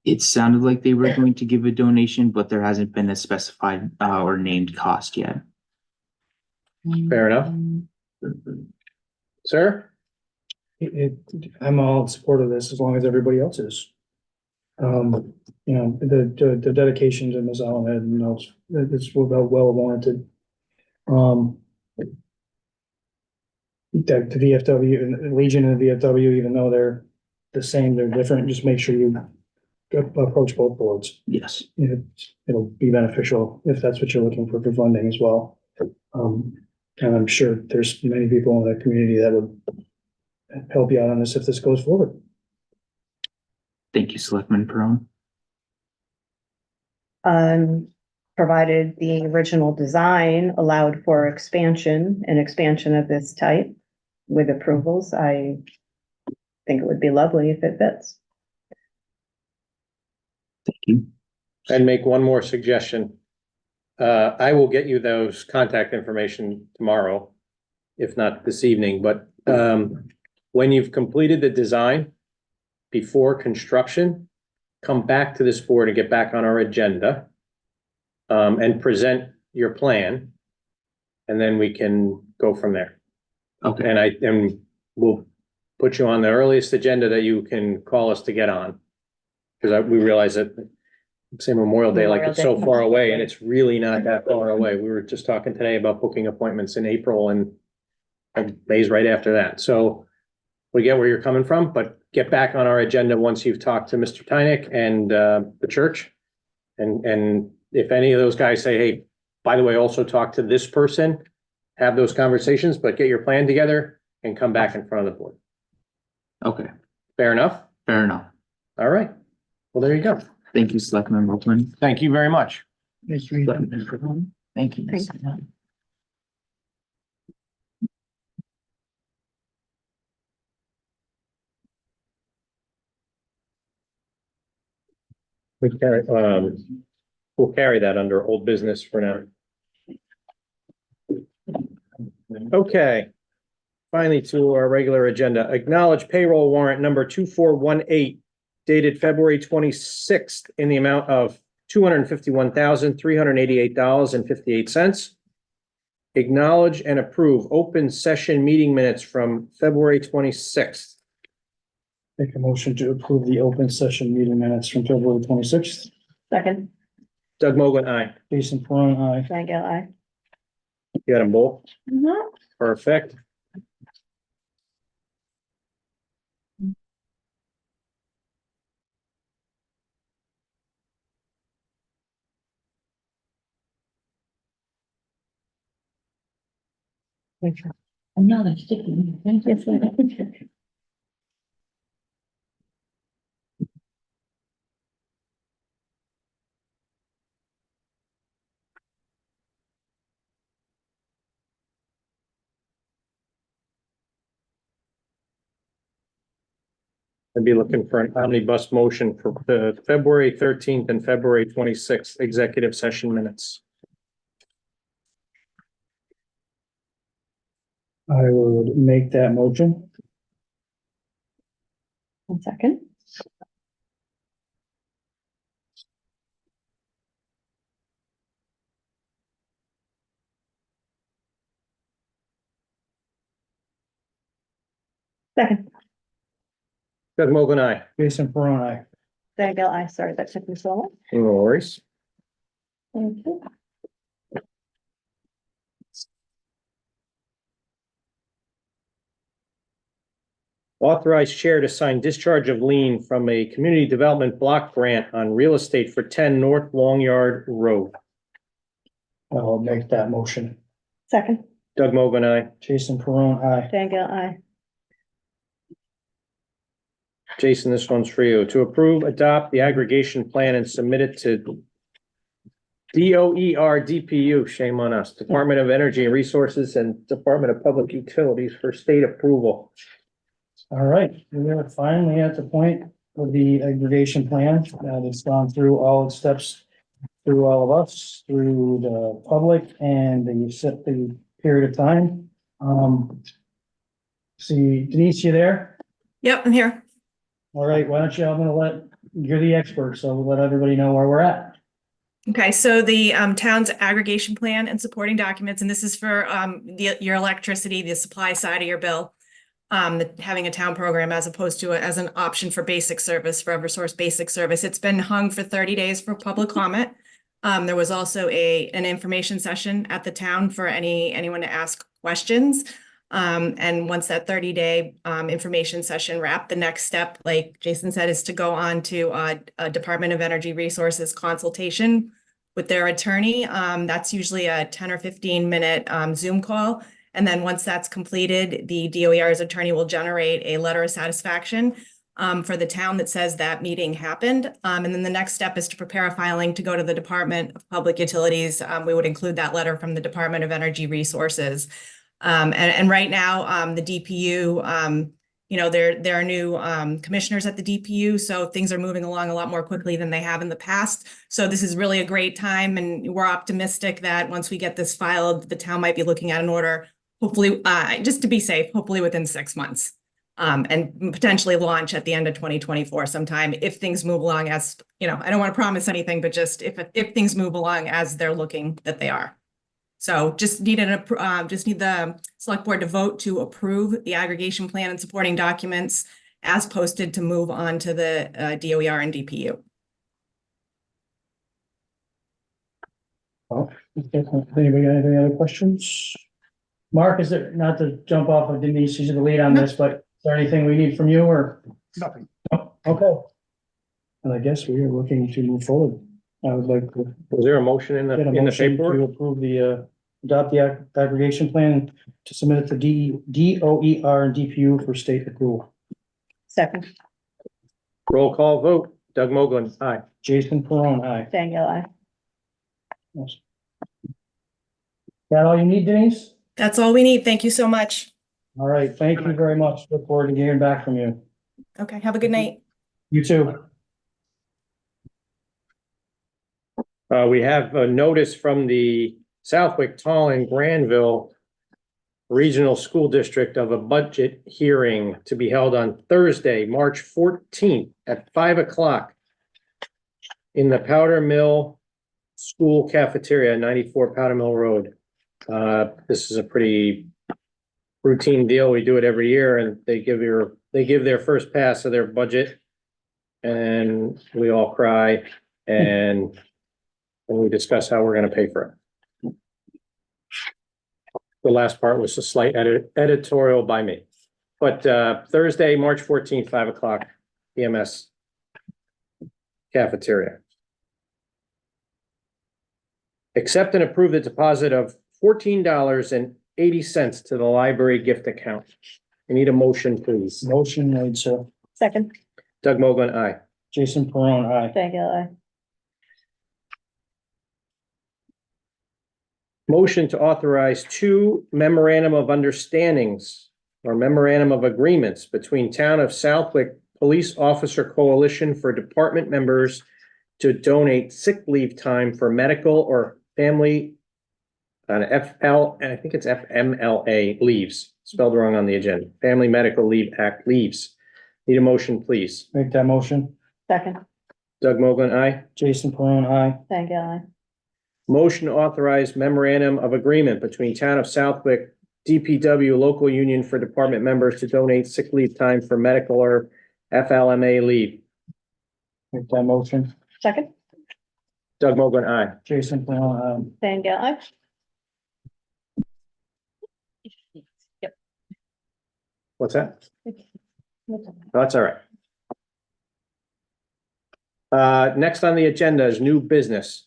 It sounded like they were going to give a donation, but there hasn't been a specified or named cost yet. Fair enough. Sir? I'm all in support of this as long as everybody else is. You know, the dedication to Ms. Allen, you know, it's well warranted. The VFW and Legion and the VFW, even though they're the same, they're different, just make sure you approach both boards. Yes. It'll be beneficial if that's what you're looking for funding as well. And I'm sure there's many people in the community that would help you out on this if this goes forward. Thank you, Selectman Peron. Provided the original design allowed for an expansion of this type with approvals, I think it would be lovely if it fits. Thank you. And make one more suggestion. I will get you those contact information tomorrow, if not this evening, but when you've completed the design before construction, come back to this board and get back on our agenda and present your plan, and then we can go from there. Okay, And we'll put you on the earliest agenda that you can call us to get on. Because we realize that, say Memorial Day, like it's so Memorial Day. far away, and it's really not that far away. We were just talking today about booking appointments in April and May's right after that. So we get where you're coming from, but get back on our agenda once you've talked to Mr. Tynick and the church. And if any of those guys say, hey, by the way, also talk to this person, have those conversations, but get your plan together and come back in front of the board. okay, Fair enough? fair enough. All right. Well, there you go. Thank you, Selectman Wolfman. Thank you very much. Selectman Peron. Thank you. Thank We'll carry that under old business for now. Okay. Finally, to our regular agenda, acknowledge payroll warrant number 2418 dated February 26th in the amount of $251,388.58. Acknowledge and approve open session meeting minutes from February 26th. Make a motion to approve the open session meeting minutes from February 26th. Second, Doug Mogul, aye. Jason Peron, aye. Diane Gale, aye. You got them both? Perfect. Another sticky. Yes, I know. I'd be looking for an omnibus motion for the February 13th and February 26th executive session minutes. I would make that motion. 1 second. Second, Doug Mogul, aye. Jason Peron, aye. Diane Gale, aye. Sorry, that took me so long. No worries. Thank you. Authorized chair to sign discharge of lien from a community development block grant on real estate for 10 North Long Yard Road. I'll make that motion. Second, Doug Mogul, aye. Jason Peron, aye. Diane Gale, aye. Jason, this one's for you. To approve, adopt the aggregation plan and submit it to DOER DPU, shame on us, Department of Energy and Resources and Department of Public Utilities for state approval. All right, we are finally at the point of the aggregation plan that has gone through all its steps, through all of us, through the public, and you set the period of time. See, Denise, you there? Yep, I'm here. All right, why don't you, you're the expert, so we'll let everybody know where we're at. Okay, so the town's aggregation plan and supporting documents, and this is for your electricity, the supply side of your bill. Having a town program as opposed to as an option for basic service, for Eversource basic service. It's been hung for 30 days for public comment. There was also an information session at the town for anyone to ask questions. And once that 30-day information session wrapped, the next step, like Jason said, is to go on to a Department of Energy Resources consultation with their attorney. That's usually a 10 or 15-minute Zoom call. And then once that's completed, the DOER's attorney will generate a letter of satisfaction for the town that says that meeting happened. And then the next step is to prepare a filing to go to the Department of Public Utilities. We would include that letter from the Department of Energy Resources. And right now, the DPU, there are new commissioners at the DPU, so things are moving along a lot more quickly than they have in the past. So this is really a great time, and we're optimistic that once we get this filed, the town might be looking at an order, hopefully, just to be safe, hopefully within 6 months. And potentially launch at the end of 2024 sometime if things move along as, I don't want to promise anything, but just if things move along as they're looking that they are. So just need the select board to vote to approve the aggregation plan and supporting documents as posted to move on to the DOER and DPU. Well, anybody got any other questions? Mark, is there, not to jump off of Denise, she's the lead on this, but is there anything we need from you or? Nothing. No? Okay. And I guess we are looking to move forward. I would like to Was there a motion in get a the motion to paperwork? approve adopt the aggregation plan to submit it to DOER and DPU for state approval. Second, Roll call vote. Doug Mogul, aye. Jason Perron, aye. Thank you. Yes. That all you need, Denise? That's all we need. Thank you so much. All right, thank you very much. Look forward to hearing back from you. Okay, have a good night. You too. We have a notice from the Southwick, Tallinn, Granville Regional School District of a budget hearing to be held on Thursday, March 14th at 5 o'clock in the Powder Mill School Cafeteria, 94 Powder Mill Road. This is a pretty routine deal. We do it every year, and they give their first pass of their budget, and we all cry and we discuss how we're going to pay for it. The last part was a slight editorial by me, but Thursday, March 14th, 5 o'clock, EMS cafeteria. Accept and approve the deposit of $14.80 to the library gift account. I need a motion, please. Motion made, sir. Second, Doug Mogul, aye. Jason Perron, aye. thank you. Motion to authorize 2 memorandum of understandings or memorandum of agreements between Town of Southwick Police Officer Coalition for department members to donate sick leave time for medical or family and I think it's FMLA leaves, spelled wrong on the agenda. Family Medical Leave Act leaves. Need a motion, please. Make that motion. Second, Doug Mogul, aye. Jason Perron, aye. thank you. Motion to authorize memorandum of agreement between Town of Southwick, DPW Local Union for department members to donate sick leave time for medical or FLMA leave. Make that motion. Second, Doug Mogul, aye. Jason Perron, thank you. What's that? Oh, that's all right. Next on the agenda is new business.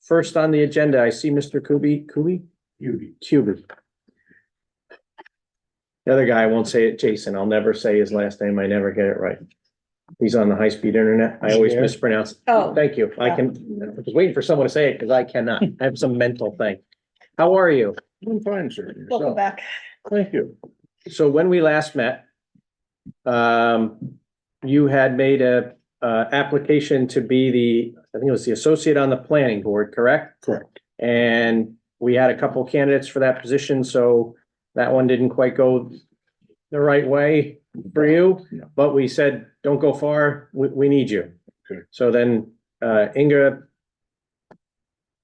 First on the agenda, I see Mr. Kuby. The other guy, I won't say it, Jason. I'll never say his last name. I never get it right. He's on the high-speed internet. I always Sure. mispronounce. Oh. Thank you. I was waiting for someone to say it because I cannot. I have some mental thing. How are you? I'm fine, sir. Welcome back. Thank you. So when we last met, you had made a application to be I think it was the associate on the planning board, correct? Correct. And we had a couple candidates for that position, so that one didn't quite go the right way for you. Yeah. But we said, don't go far, we need you. Okay. So then, Inga,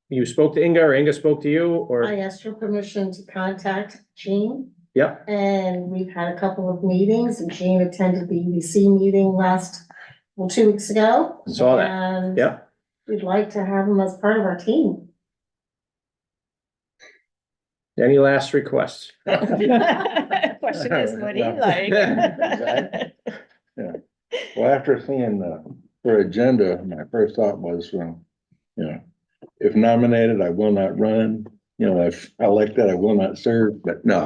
you spoke to Inga or Inga spoke to you or? I asked for permission to contact Jean, Yep, and we've had a couple of meetings, and Jean attended the EDC meeting 2 weeks ago. Saw that. And yep. we'd like to have him as part of our team. Any last requests? Question is, what do you like? Well, after seeing her agenda, my first thought was, if nominated, I will not run. If elected, I will not serve, but no,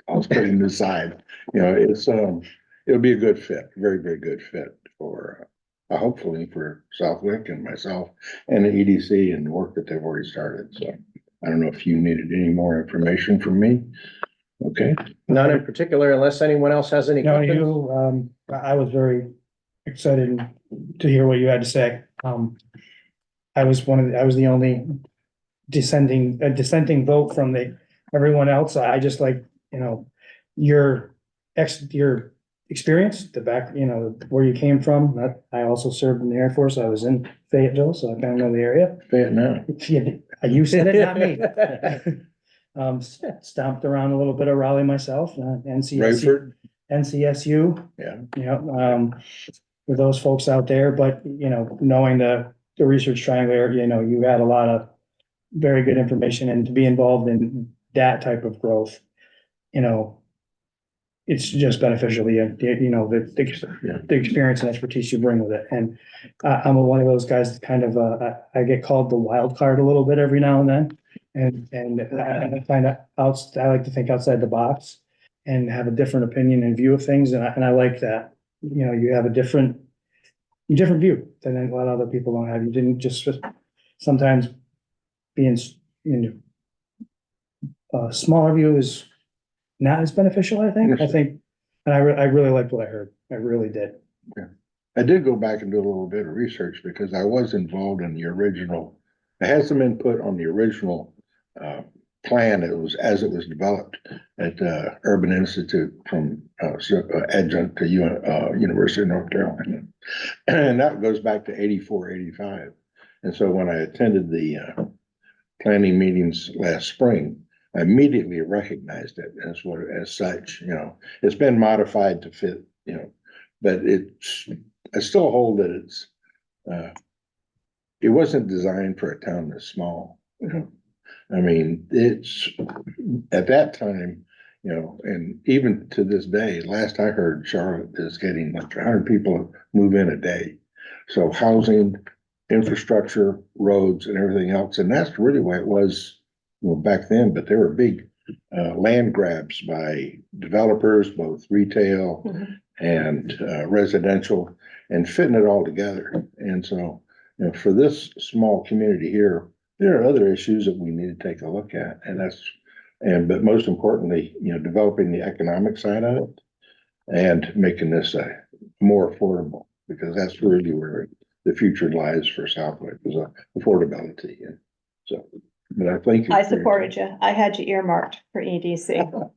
I was putting it aside. It'll be a good fit, very, very good fit for, hopefully for Southwick and myself and the EDC and the work that they've already started. So I don't know if you needed any more information from me. Okay. None in particular, unless anyone else has any No, questions? I was very excited to hear what you had to say. I was the only dissenting vote from everyone else. I just like, your experience, where you came from. I also served in the Air Force. I was in Fayetteville, so I kind of know the area. Vietnam. You said it, not me. Stomped around a little bit of Raleigh myself, Rayford. NCSU. Yeah. For those folks out there, but, knowing the Research Triangle, you had a lot of very good information, and to be involved in that type of growth, it's just beneficial, the experience and expertise you bring with it. And I'm one of those guys that kind of, I get called the wild card a little bit every now and then. And I find that I like to think outside the box and have a different opinion and view of things. And I like that, you have a different view than a lot of other people don't have. You didn't just sometimes being in a smaller view is not as beneficial, I think. And I really liked what I heard. I really did. I did go back and do a little bit of research because I was involved in the original. I had some input on the original plan. It was as it was developed at Urban Institute from adjunct to University of North Carolina, and that goes back to 84, 85. And so when I attended the planning meetings last spring, I immediately recognized it as such. It's been modified to fit. But I still hold that it wasn't designed for a town this small. I mean, it's at that time, and even to this day, last I heard, Charlotte is getting like 100 people move in a day. So housing, infrastructure, roads, and everything else, and that's really why it was back then. But there were big land grabs by developers, both retail and residential, and fitting it all together. And so, for this small community here, there are other issues that we need to take a look at, but most importantly, developing the economic side of it and making this more affordable, because that's really where the future lies for Southwick, is affordability. And so, but I thank you. I supported you. I had you earmarked for EDC.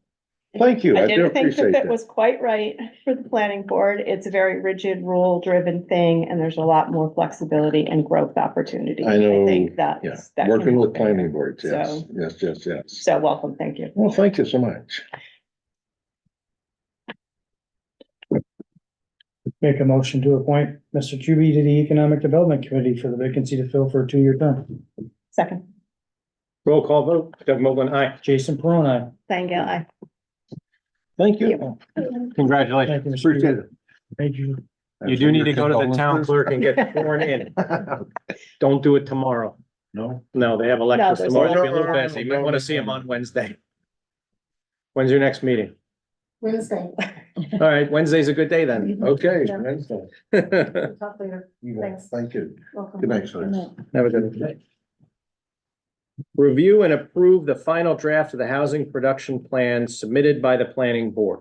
Thank you. I I do didn't think appreciate that that. was quite right for the planning board. It's a very rigid, rule-driven thing, and there's a lot more flexibility and growth opportunity. I know, think that working can with happen. planning boards, yes, So- yes. So welcome, thank you. Well, thank you so much. Make a motion to appoint Mr. Kuby to the Economic Development Committee for the vacancy to fill for a 2-year term. Second, Roll call vote, Doug Mogul, aye. Jason Perron, aye. thank you. I Thank you. Congratulations. Thank you, Mr. Appreciate it. Thank you. You do need to go to the town clerk and get sworn in. Don't do it tomorrow. No, No, they have elections there's tomorrow. It'll be a little elections. busy. You might want to see them on Wednesday. When's your next meeting? Wednesday. All right, Wednesday's a good day then. okay. Yeah. Wednesday. Talk later. You bet. Thanks. Thank you. Welcome. Good night, sir. Have a good day. Review and approve the final draft of the housing production plan submitted by the planning board.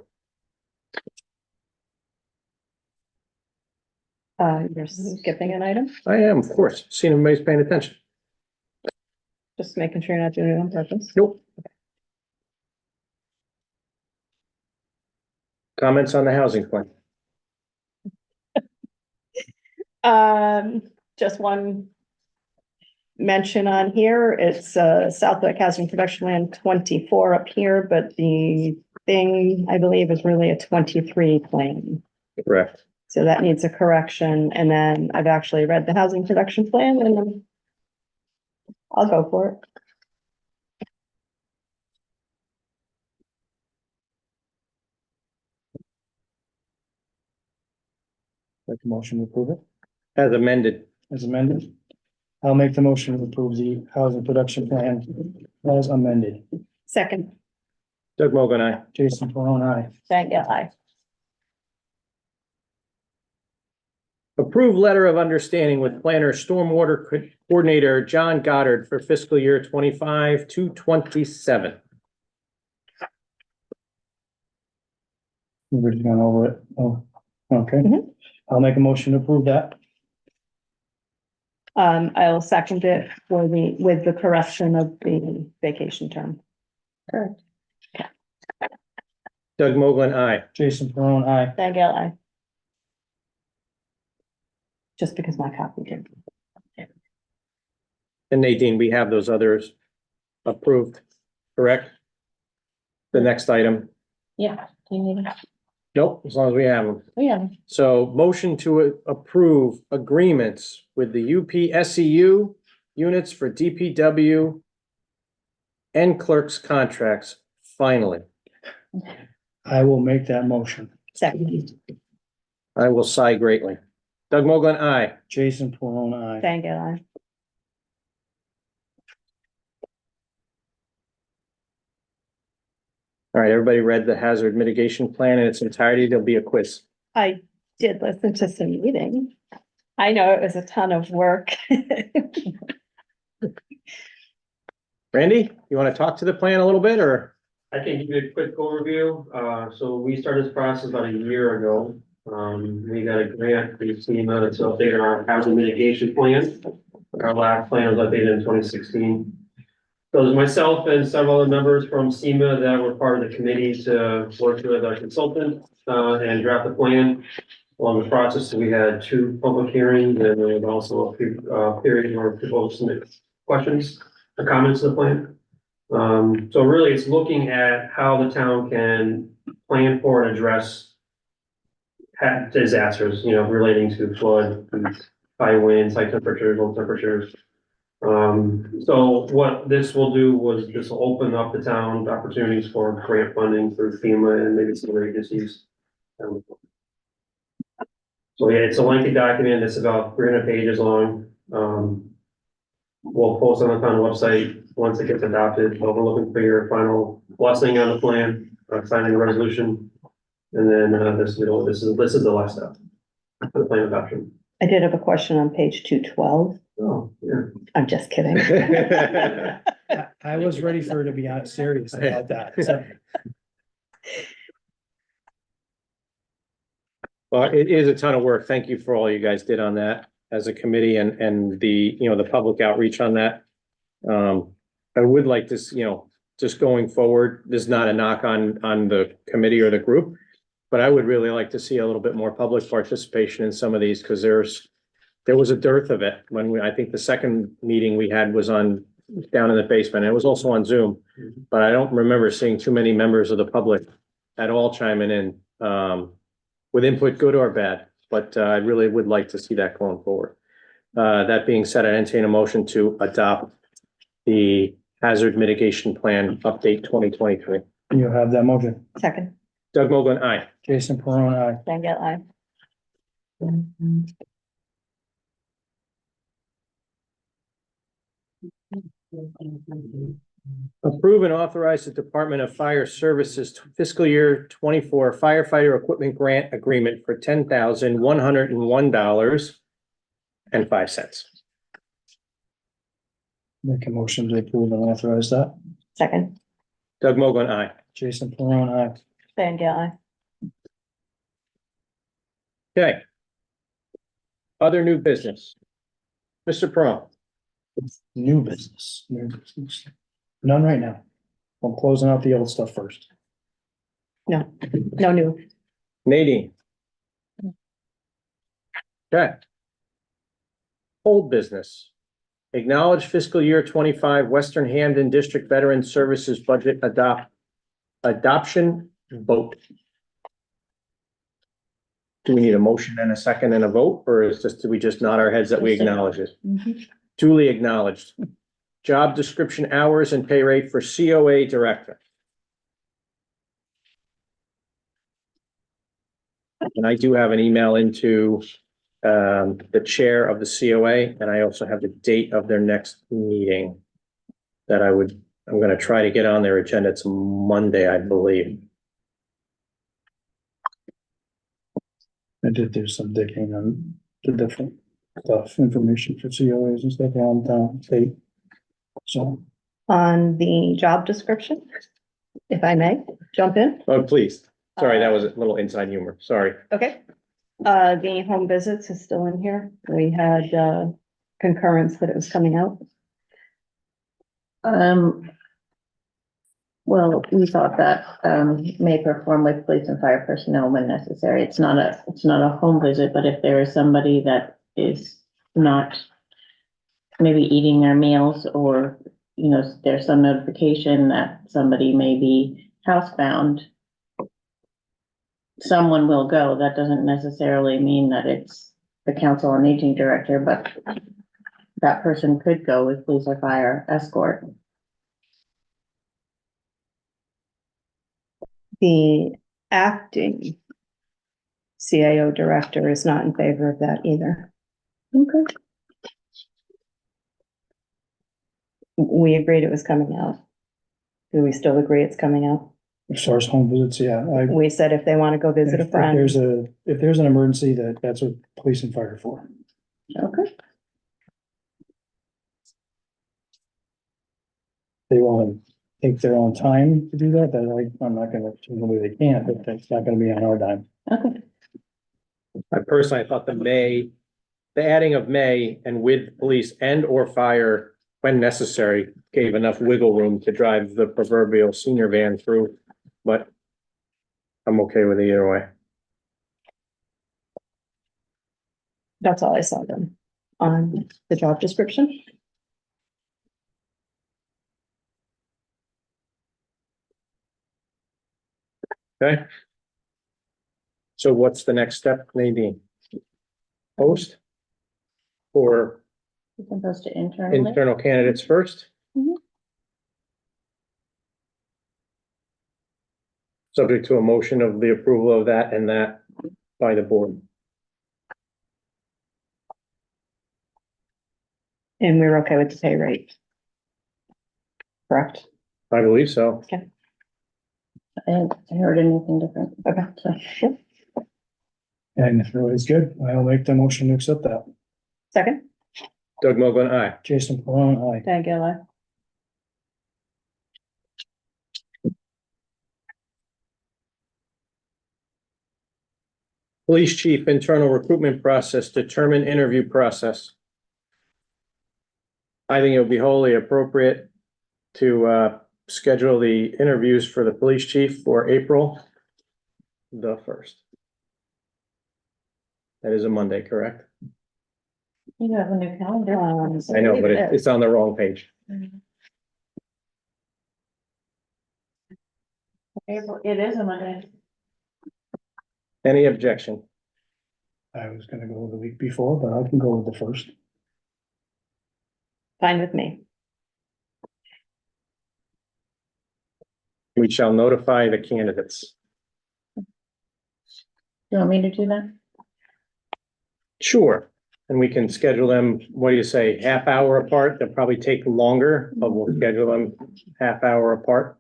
You're skipping an item, I am, of course, seeing everybody's paying attention. just making sure you're not doing it on purpose. Nope. Comments on the housing plan? Just one mention on here, it's Southwick Housing Production Land 24 up here, but the thing, I believe, is really a 23 plan. Correct. So that needs a correction, and then I've actually read the housing production plan, and I'll go for it. Make a motion to approve it as amended. as amended. I'll make the motion to approve the housing production plan as amended. Second, Doug Mogul, aye. Jason Peron, aye. Thank you, aye. Approve letter of understanding with planner stormwater coordinator John Goddard for fiscal year 25 to 27. We've already gone over it. Oh, okay. Mhm. I'll make a motion to approve that. I'll second it with the correction of the vacation term. Correct. Doug Mogul, aye. Jason Peron, aye. Thank you, aye. Just because my copy did. And Nadine, we have those others approved, correct? The next item. Yeah. Do you need it? Nope, as long as we have them. Oh, yeah. So motion to approve agreements with the UPSEU units for DPW and clerks contracts, finally. I will make that motion. Second, I will sigh greatly. Doug Mogul, aye. Jason Peron, aye. thank you, aye. All right, everybody read the hazard mitigation plan in its entirety. There'll be a quiz. I did listen to some meeting. I know it was a ton of work. Randy, you want to talk to the plan a little bit or? I can give you a quick overview. So we started this process about a year ago. We got a grant from FEMA to update our housing mitigation plan. Our last plan was updated in 2016. So there's myself and several other members from SEMA that were part of the committee to work with our consultant, and draft the plan. Along the process, we had 2 public hearings and there was also a period where people submit questions or comments to the plan. So really it's looking at how the town can plan for and address disasters, relating to flood, high winds, high temperatures, low temperatures. So what this will do was this will open up the town opportunities for grant funding through FEMA and maybe some other agencies. So yeah, it's a lengthy document. It's about 300 pages long. We'll post on the town website once it gets adopted, but we're looking for your final blessing on the plan, signing the resolution. And then, this is the last step for the plan adoption. I did have a question on page 212. Oh, yeah. I'm just kidding. I was ready for her to be serious about that. So, Well, it is a ton of work. Thank you for all you guys did on that as a committee and the, the public outreach on that. I would like this, just going forward, this is not a knock on the committee or the group, but I would really like to see a little bit more public participation in some of these because there was a dearth of it when I think the second meeting we had was down in the basement. It was also on Zoom, but I don't remember seeing too many members of the public at all chiming in, with input, good or bad, but I really would like to see that going forward. That being said, I entertain a motion to adopt the hazard mitigation plan update 2023. you have that motion. Second, Doug Mogul, aye. Jason Peron, aye. thank you, aye. Approve and authorize the Department of Fire Services fiscal year 24 firefighter equipment grant agreement for $10,101.05. Make a motion to approve and authorize that. Second, Doug Mogul, aye. Jason Peron, aye. thank you, aye. Okay. Other new business. Mr. Peron. New business. None right now. I'm closing out the old stuff first. No new. Nadine. Okay. Old business. Acknowledge fiscal year 25 Western Hamden District Veteran Services Budget adoption vote. Do we need a motion and a second and a vote, or do we just nod our heads that we acknowledge it? Duly acknowledged. Job description, hours and pay rate for COA director. And I do have an email into the chair of the COA, and I also have the date of their next meeting that I'm gonna try to get on their agenda. It's Monday, I believe. I did do some digging on the different stuff, information for COAs and stuff around town, state. So, On the job description, if I may, jump in. Oh, please. Sorry, that was a little inside humor. Sorry. Okay. The home visits is still in here. We had, concurrence that it was coming out. Well, we thought that, may perform with police and fire personnel when necessary. It's not a home visit, but if there is somebody that is not maybe eating their meals or, you know, there's some notification that somebody may be housebound, someone will go. That doesn't necessarily mean that it's the council on aging director, but that person could go with police or fire escort. The acting CAO director is not in favor of that either. Okay. We agreed it was coming out. Do we still agree it's coming out? as far as home visits, yeah, We said if they want to go visit a if friend. if there's an emergency, that's what police and fire are for. Okay. They want to take their own time to do that, I'm not gonna, nobody they can't, but that's not gonna be on our dime. Okay. I personally thought the adding of may and with police and or fire when necessary gave enough wiggle room to drive the proverbial senior van through, but I'm okay with it either way. That's all I saw them on the job description. Okay. So what's the next step, Nadine? Post? Or You can post it internally. internal candidates first? Mhm. Subject to a motion of the approval of that and that by the board. And we're okay with the pay rate. Correct? I believe so. I haven't heard anything different. Okay. So, And if everybody's good, I'll make the motion to accept that. Second, Doug Mogul, aye. Jason Peron, aye. Diane Gale. Police chief internal recruitment process, determine interview process. I think it would be wholly appropriate to schedule the interviews for the police chief for April the 1st. That is a Monday, correct? you have a new calendar. I know, but it's on the wrong page. It is a Monday. Any objection? I was gonna go the week before, but I can go with the first. Fine with me. We shall notify the candidates. You want me to do that? Sure. And we can schedule them, what do you say, half hour apart? They'll probably take longer, but we'll schedule them half hour apart.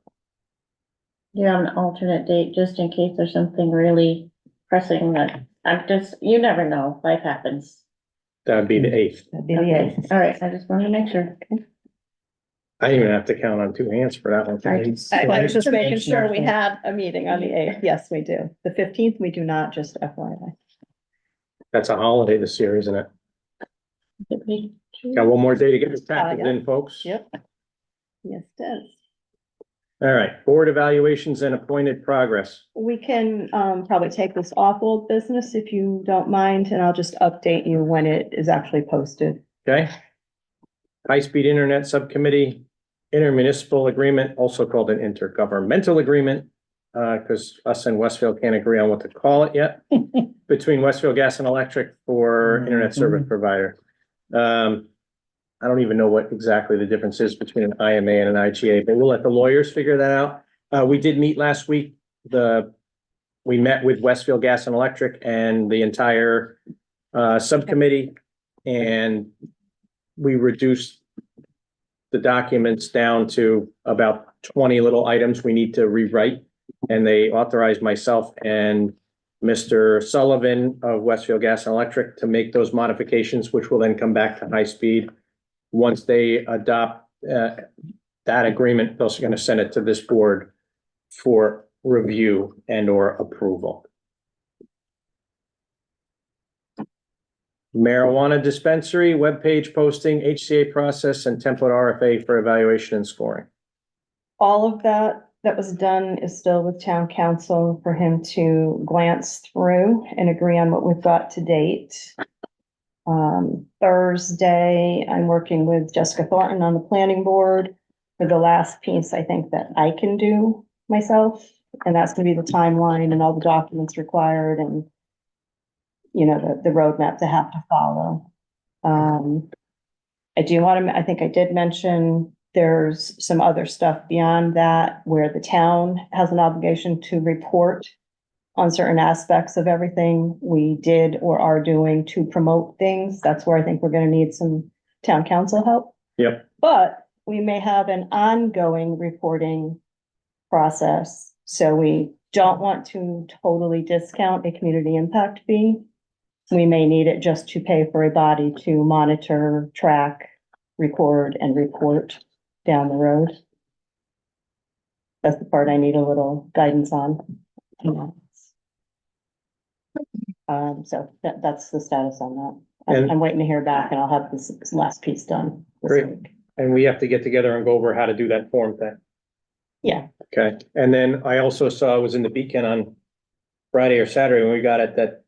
Do you have an alternate date just in case there's something really pressing that you never know, life happens. That would be the 8th. That'd be the Okay, eighth. all right, I just wanted to make sure. I didn't even have to count on two hands for that one. I was just making sure we had a meeting on the eighth. Yes, we do. The 15th, we do not, just FYI. That's a holiday this year, isn't it? Did we- Got one more day to get this package in, folks. Yep. Yes, it does. All right, board evaluations and appointed progress. We can probably take this off old business if you don't mind, and I'll just update you when it is actually posted. Okay. High-speed internet subcommittee, intermunicipal agreement, also called an intergovernmental agreement. Because us and Westfield can't agree on what to call it yet, between Westfield Gas and Electric for internet service provider. I don't even know what exactly the difference is between an IMA and an IGA, but we'll let the lawyers figure that out. We did meet last week. The we met with Westfield Gas and Electric and the entire subcommittee, and we reduced the documents down to about 20 little items we need to rewrite. And they authorized myself and Mr. Sullivan of Westfield Gas and Electric to make those modifications, which will then come back to high speed. Once they adopt that agreement, they're also going to send it to this board for review and or approval. Marijuana dispensary, webpage posting, HCA process, and template RFA for evaluation and scoring. All of that was done is still with town council for him to glance through and agree on what we've got to date. Thursday, I'm working with Jessica Thornton on the planning board for the last piece I think that I can do myself. And that's gonna be the timeline and all the documents required and, you know, the roadmap to have to follow. I think I did mention there's some other stuff beyond that where the town has an obligation to report on certain aspects of everything we did or are doing to promote things. That's where I think we're gonna need some town council help. Yep. But we may have an ongoing reporting process. So we don't want to totally discount a community impact fee. We may need it just to pay for a body to monitor, track, record, and report down the road. That's the part I need a little guidance on. So that's the status on that. And- I'm waiting to hear back and I'll have this last piece done. this Great. week. And we have to get together and go over how to do that form thing. Yeah, Okay, and then I also saw, I was in the Beacon on Friday or Saturday when we got it, that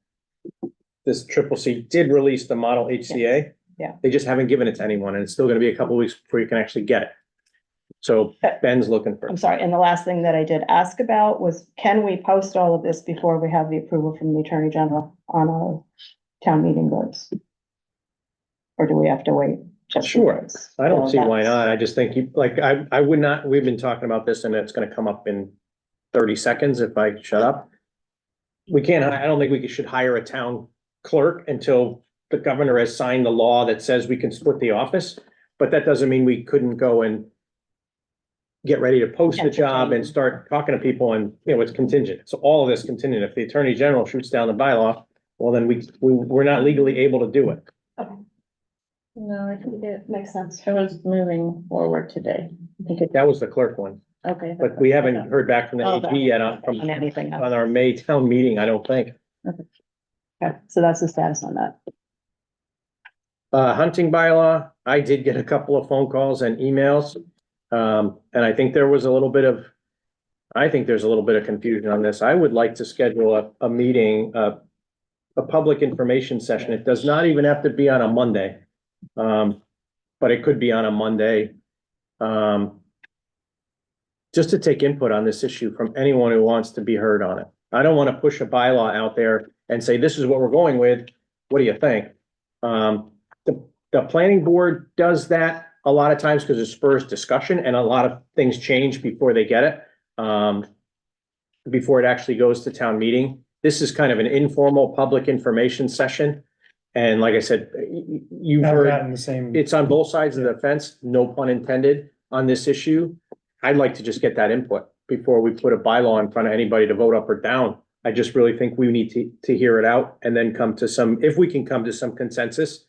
this Triple C did release the model HCA. Yeah. They just haven't given it to anyone, and it's still gonna be a couple weeks before you can actually get it. So Ben's looking for, I'm sorry. And the last thing that I did ask about was, can we post all of this before we have the approval from the Attorney General on our town meeting votes? Or do we have to wait? just in Sure. case? I don't So see why that's- not. I just think you, like, I would not, we've been talking about this and it's gonna come up in 30 seconds if I shut up. We can't, I don't think we should hire a town clerk until the governor has signed the law that says we can split the office. But that doesn't mean we couldn't go and get ready to post the job and start talking to people and, you know, it's contingent. So all of this contingent. If the Attorney General shoots down the bylaw, well, then we're not legally able to do it. No, I think it makes sense. It was moving forward today. I think it, That was the clerk one, okay. but we haven't heard back from the Oh, AG yet on, On anything else. on our May town meeting, I don't think. Okay, so that's the status on that. Hunting bylaw, I did get a couple of phone calls and emails. And I think there was a little bit of, I think there's a little bit of confusion on this. I would like to schedule a meeting, a public information session. It does not even have to be on a Monday. But it could be on a Monday. Just to take input on this issue from anyone who wants to be heard on it. I don't want to push a bylaw out there and say, this is what we're going with. What do you think? The planning board does that a lot of times because it spurs discussion and a lot of things change before they get it. Before it actually goes to town meeting. This is kind of an informal public information session. And like I said, you've I've heard, gotten the same. it's on both sides of the fence, no pun intended, on this issue. I'd like to just get that input before we put a bylaw in front of anybody to vote up or down. I just really think we need to hear it out and then come to some, if we can come to some consensus.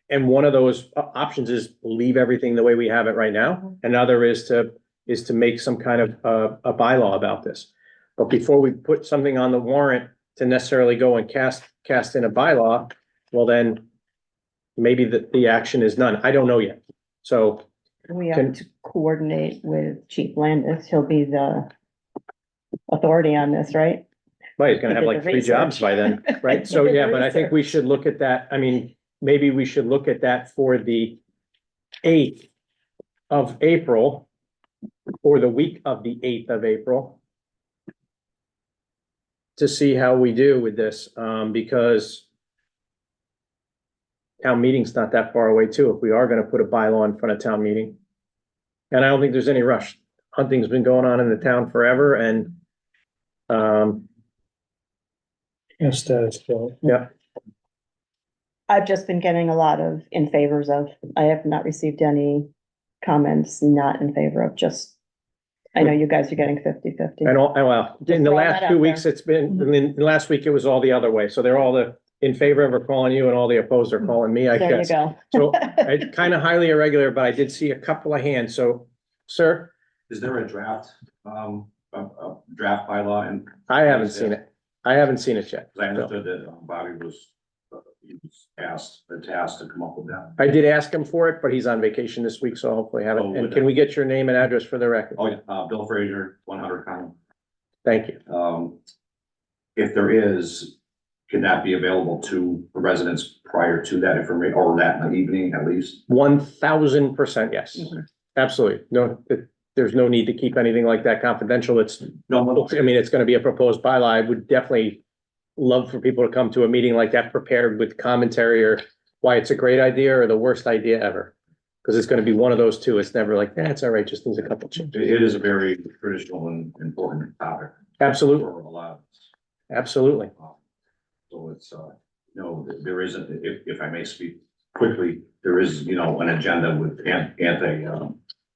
And one of those options is leave everything the way we have it right now. Another is to make some kind of a bylaw about this. But before we put something on the warrant to necessarily go and cast in a bylaw, well then maybe the action is none. I don't know yet. So We have to coordinate with Chief Landis. He'll be the authority on this, right? right, he's gonna have He did like the 3 jobs research. by then, right? He So did the yeah, but I think we should look at that. I mean, maybe we should look at that for the 8th of April or the week of the 8th of April to see how we do with this, because town meeting's not that far away too, if we are gonna put a bylaw in front of town meeting. And I don't think there's any rush. Hunting's been going on in the town forever and status quo. Yeah. I've just been getting a lot of in favors of, I have not received any comments not in favor of, just, I know you guys are getting 50-50. And all, well, in the throwing last that two out weeks, there. it's been, in the last week, it was all the other way. So they're all the in favor of are calling you and all the opposed are calling me, I There you guess. go. So it's kind of highly irregular, but I did see a couple of hands. So, sir, Is there a draft, a draft bylaw and? I haven't seen it. I haven't seen it yet. I understood that Bobby was, he was tasked to come up with that. I did ask him for it, but he's on vacation this week, so hopefully I have it. Oh, And okay. can we get your name and address for the record? Oh, yeah, Bill Frazier, 100 Common. Thank you. If there is, can that be available to the residents prior to that information, or that evening at least? 1000%, yes. Absolutely. No, there's no need to keep anything like that confidential. It's, No, I mean, it's gonna be a proposed bylaw. I would definitely love for people to come to a meeting like that prepared with commentary or why it's a great idea or the worst idea ever. Cause it's gonna be one of those two. It's never like, it's all right, just needs a couple changes. it is a very traditional and important topic. Absolutely, For a lot of us. absolutely. So it's, no, there isn't, if I may speak quickly, there is, an agenda with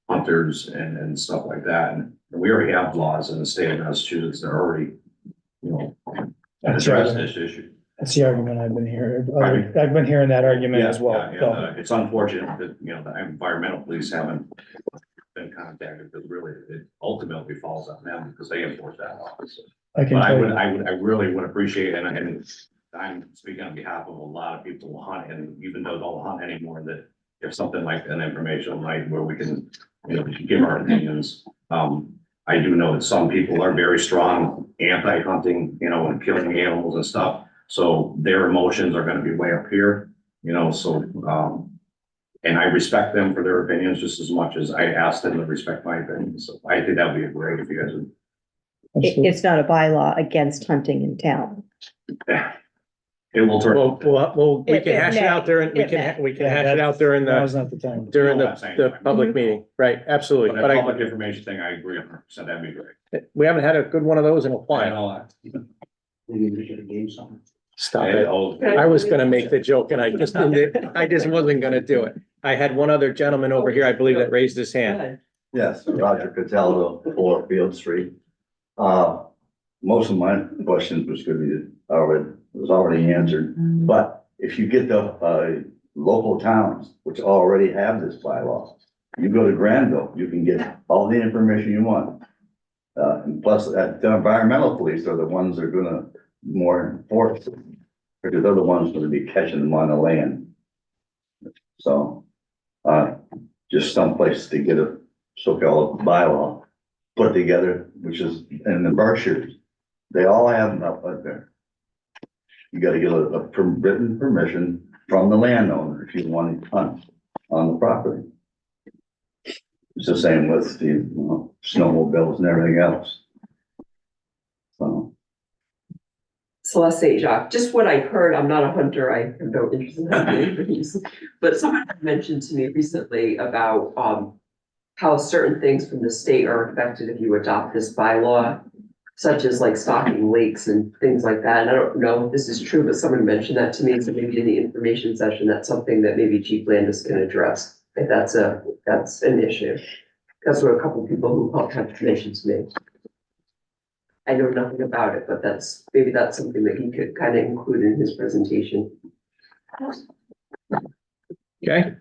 hunters and stuff like that. And we already have laws in the state of Massachusetts that are already, address this issue. That's the argument I've been hearing. Pardon? I've been hearing that argument as well. Yeah, So, it's unfortunate that, the environmental police haven't been contacted, because really it ultimately falls on them because they enforce that law. So, I can but tell you, I really would appreciate, and I'm speaking on behalf of a lot of people who hunt, and even though don't hunt anymore, that if something like an informational night where we can, give our opinions. I do know that some people are very strong anti-hunting, and killing animals and stuff. So their emotions are gonna be way up here, and I respect them for their opinions just as much as I ask them to respect my opinions. So I think that'd be great if you guys would. It's not a bylaw against hunting in town. It will turn. Well, we It- can it hash it may. out there and It may. we can hash it out during now's the, not the time. during No, the, I'm saying- the public meeting. Right, absolutely. But But that I, public information thing, I agree 100%, that'd be great. we haven't had a good one of those in a I while. know that. Maybe we should have gave some. Stop it. I was gonna make the joke and I just wasn't gonna do it. I had one other gentleman over here, I believe, that raised his hand. Yes, Roger Cataldo, 4 Field Street. Most of my questions was gonna be already answered, but if you get the local towns, which already have this bylaw, you go to Granville, you can get all the information you want. And plus, the environmental police are the ones that are gonna more enforce it, because they're the ones gonna be catching them on the land. So, just someplace to get a so-called bylaw put together, which is in the Berkshires. They all have them up there. You gotta get a written permission from the landowner if you want to hunt on the property. It's the same with the snowmobiles and everything else. So. Celeste Jacques, just what I heard, I'm not a hunter, I have no interest in hunting, but someone had mentioned to me recently about, how certain things from the state are affected if you adopt this bylaw, such as like stocking lakes and things like that, and I don't know if this is true, but someone mentioned that to me, so maybe in the information session, that's something that maybe Chief Landis can address, if that's an issue. That's what a couple of people who helped have mentioned to me. I know nothing about it, but maybe that's something that he could kind of include in his presentation. Okay,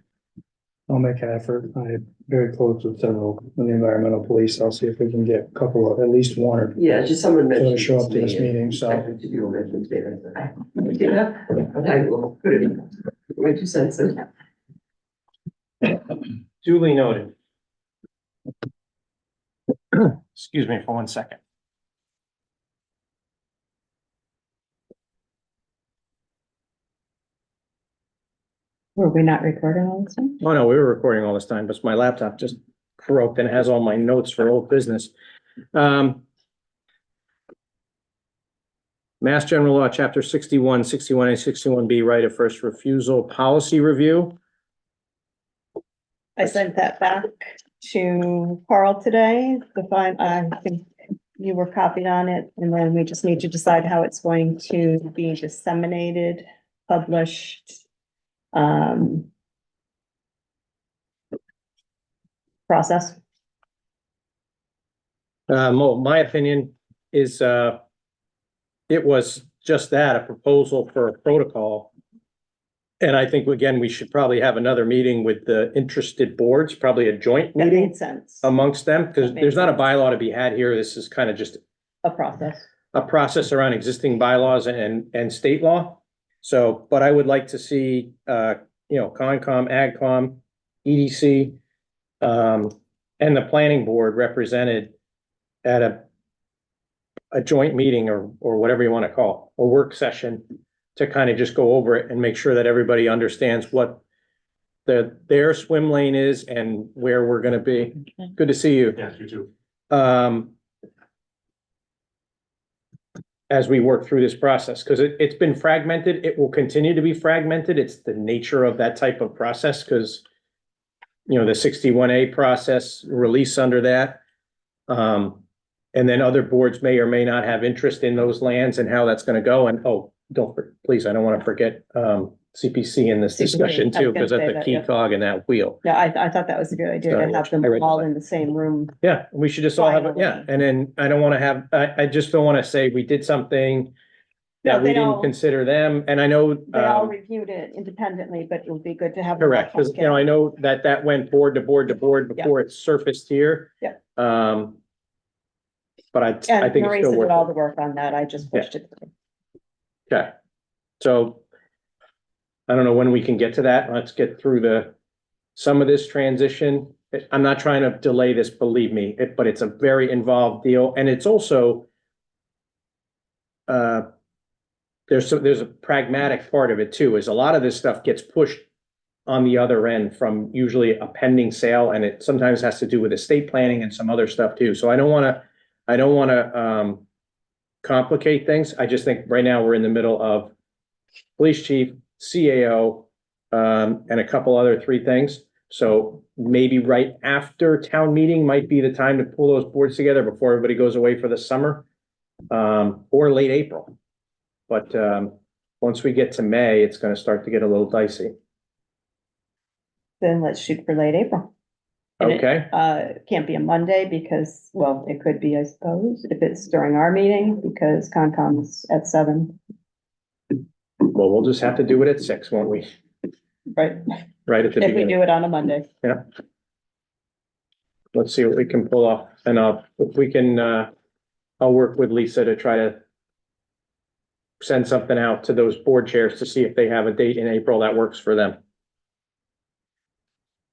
I'll make an effort. I'm very close with several in the environmental police. I'll see if we can get a couple of, at least one or Yeah, just someone mentioned. to show up to me, this and meeting, I so. have to do a mention statement. Yeah, but I will put it in. My 2 cents in. duly noted. Excuse me for 1 second. Were we not recording all this time? Oh, no, we were recording all this time, but my laptop just broke and it has all my notes for old business. Mass General Law, Chapter 61, 61A, 61B, right of first refusal, policy review. I sent that back to Carl today, I think you were copied on it, and then we just need to decide how it's going to be disseminated, published. Process. My opinion is, it was just that, a proposal for a protocol. And I think, again, we should probably have another meeting with the interested boards, probably a joint That meeting made sense. amongst them, because That makes there's not a sense. bylaw to be had here. This is kind of just A process. a process around existing bylaws and state law. So, but I would like to see, Concom, AgCom, EDC, and the planning board represented at a joint meeting or whatever you want to call, a work session to kind of just go over it and make sure that everybody understands what their swim lane is and where we're gonna be. Good to see you. Yes, you too. As we work through this process, because it's been fragmented, it will continue to be fragmented. It's the nature of that type of process, because the 61A process, release under that. And then other boards may or may not have interest in those lands and how that's gonna go. And, please, I don't want to forget, CPC in this CPC, discussion I was too, gonna because say that's a that, key yeah. cog in that wheel. Yeah, I thought that was a good idea to have them I read all that. in the same room. Yeah, we should just all have, Finally. yeah, and then I don't want to have, I just don't want to say we did something No, that we they didn't all, consider them, and I know, they all reviewed it independently, but it would be good to have. them all correct, because, come I know that went board to board to board Yeah. before it surfaced here. Yeah. But I And think it's Marisa still did worth all it. the work on that. I just pushed it. through. Okay, so I don't know when we can get to that. Let's get through some of this transition. I'm not trying to delay this, believe me, but it's a very involved deal, and it's also there's a pragmatic part of it too, is a lot of this stuff gets pushed on the other end from usually a pending sale, and it sometimes has to do with estate planning and some other stuff too. So I don't wanna complicate things. I just think right now we're in the middle of police chief, CAO, and a couple other 3 things. So maybe right after town meeting might be the time to pull those boards together before everybody goes away for the summer, or late April. But, once we get to May, it's gonna start to get a little dicey. Then let's shoot for late April. And it, Okay, can't be a Monday because, well, it could be, I suppose, if it's during our meeting, because Concom's at 7, well, we'll just have to do it at 6, won't we? right? Right at the If we beginning. do it on a Monday. Let's see what we can pull off, and if we can, I'll work with Lisa to try to send something out to those board chairs to see if they have a date in April that works for them.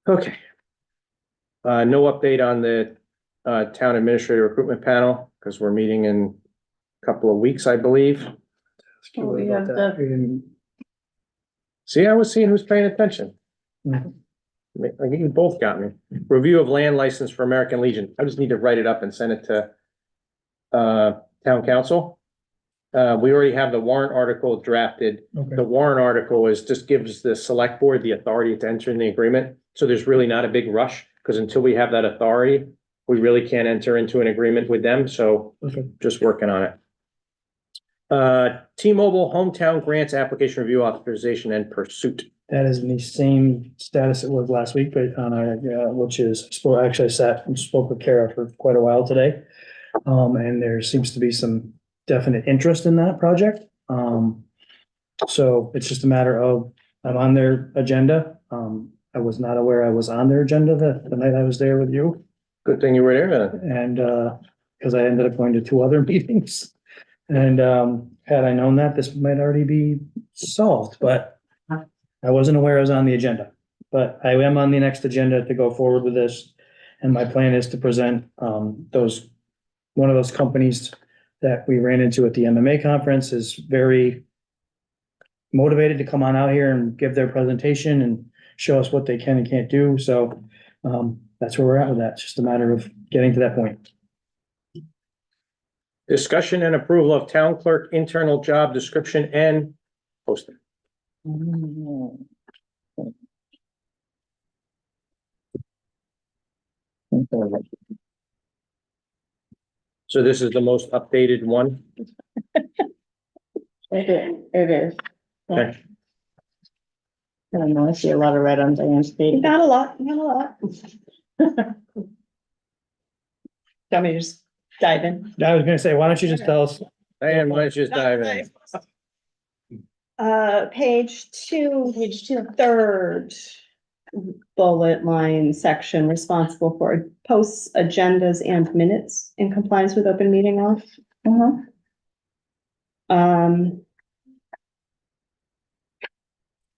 Okay. No update on the, town administrator recruitment panel, because we're meeting in a couple of weeks, I believe. Well, we have the- See, I was seeing who's paying attention. Mhm. I think you both got me. Review of land license for American Legion. I just need to write it up and send it to town council. We already have the warrant article drafted. Okay. The warrant article just gives the select board the authority to enter in the agreement. So there's really not a big rush, because until we have that authority, we really can't enter into an agreement with them. So Okay. just working on it. T-Mobile hometown grants application review authorization and pursuit. That is in the same status it was last week, but which is, actually I sat and spoke with Kara for quite a while today. And there seems to be some definite interest in that project. So it's just a matter of, I'm on their agenda. I was not aware I was on their agenda the night I was there with you. Good thing you were there then. And, because I ended up going to 2 other meetings. And, had I known that, this might already be solved, but I wasn't aware I was on the agenda. But I am on the next agenda to go forward with this. And my plan is to present, one of those companies that we ran into at the MMA conference is very motivated to come on out here and give their presentation and show us what they can and can't do. So, that's where we're at with that. It's just a matter of getting to that point. Discussion and approval of town clerk internal job description and posting. So this is the most updated one? It is. Yeah. Okay. I don't know, I see a lot of red on Diane's page. Not a lot, not a lot. Want me to just dive in? I was gonna say, why don't you just tell us? And why don't you just dive in? Page two, third bullet line section, responsible for posts, agendas and minutes in compliance with open meeting law.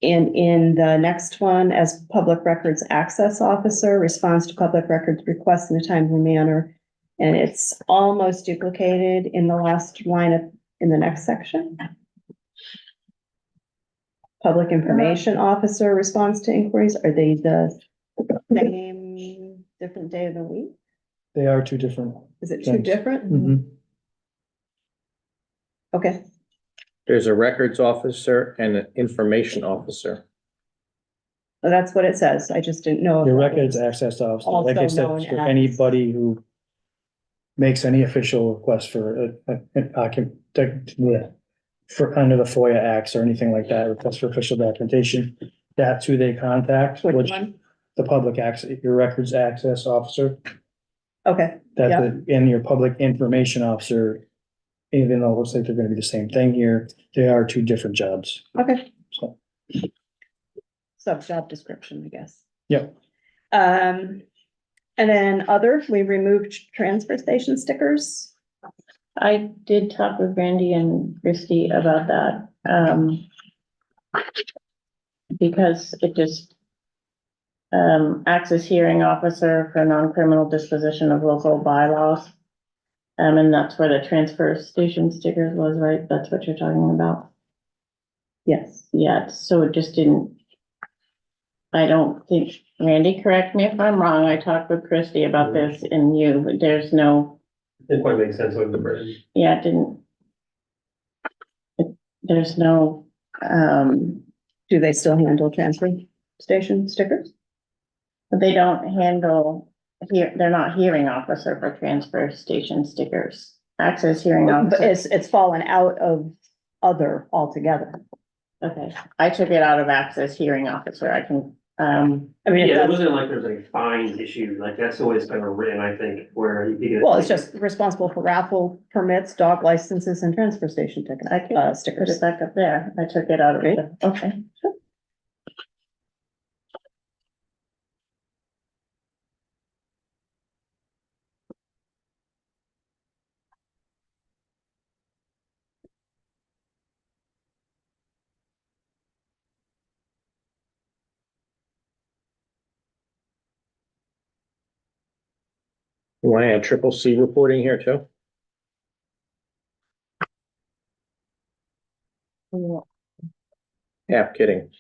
And in the next one, as public records access officer, responds to public records requests in a timely manner. And it's almost duplicated in the last line of, in the next section. Public information officer responds to inquiries. Are they the same, different day of the week? They are two different. Is it two Thanks. different? Mhm. Okay, There's a records officer and an information officer. well, that's what it says. I just didn't know. if Your that records was- access officer, like I Also said, known for as- anybody who makes any official request for an for under the FOIA acts or anything like that, request for official documentation, that's who they contact, Which which one? the public access, your records access officer, Okay, yeah. and your public information officer, even though it looks like they're gonna be the same thing here, they are two different jobs, Okay. so. Sub job description, I guess. Yep. And then other, we removed transfer station stickers. I did talk with Randy and Christie about that, because it just acts as hearing officer for non-criminal disposition of local bylaws. And that's where the transfer station stickers was, right? That's what you're talking about? Yes. Yeah, so it just didn't. I don't think, Randy, correct me if I'm wrong, I talked with Christie about this and there's no, Didn't quite make sense with the brand. yeah, it didn't. There's no, Do they still handle transfer station stickers? they don't handle, they're not hearing officer for transfer station stickers. Access hearing But officer, it's fallen out of other altogether. okay, I took it out of access hearing officer, I can, I mean, if Yeah, it that's- wasn't like there's a fine issue, like that's the way it's kind of written, I think, where you get. well, it's just responsible for raffle permits, dog licenses and transfer station tickets, I can put it stickers. back up there, I took it out of it, okay. You want to add triple C reporting here too? Yeah, kidding.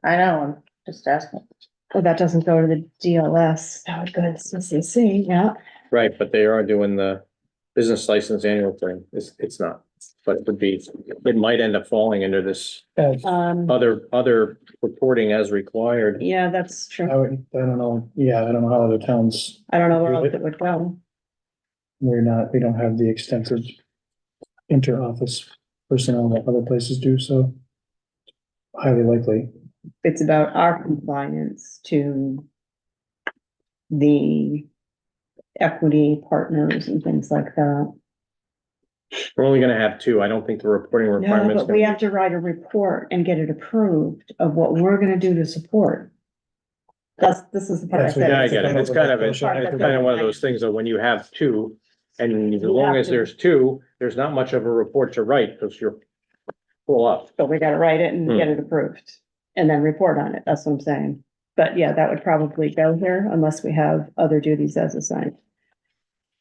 I know, I'm just asking. Oh, that doesn't go to the DLS. That would go to CCC, yeah. Right, but they are doing the business license annual thing. It's not, but it would be, it might end up falling under this other reporting as required. Yeah, that's true. I don't know, yeah, I don't know how other towns, I don't know where else it would go. we don't have the extensive inter-office personnel that other places do, so highly likely. It's about our compliance to the equity partners and things like that. We're only gonna have two. I don't think the reporting No, requirements. but we have to write a report and get it approved of what we're gonna do to support. This is the part I That's what- said. Yeah, I get it. It's kind of, Part kind of one of those things that when you have two, and as long as there's two, there's not much of a report to write, because you're full up. But we gotta write it and get it approved and then report on it. That's what I'm saying. But yeah, that would probably go here unless we have other duties as assigned.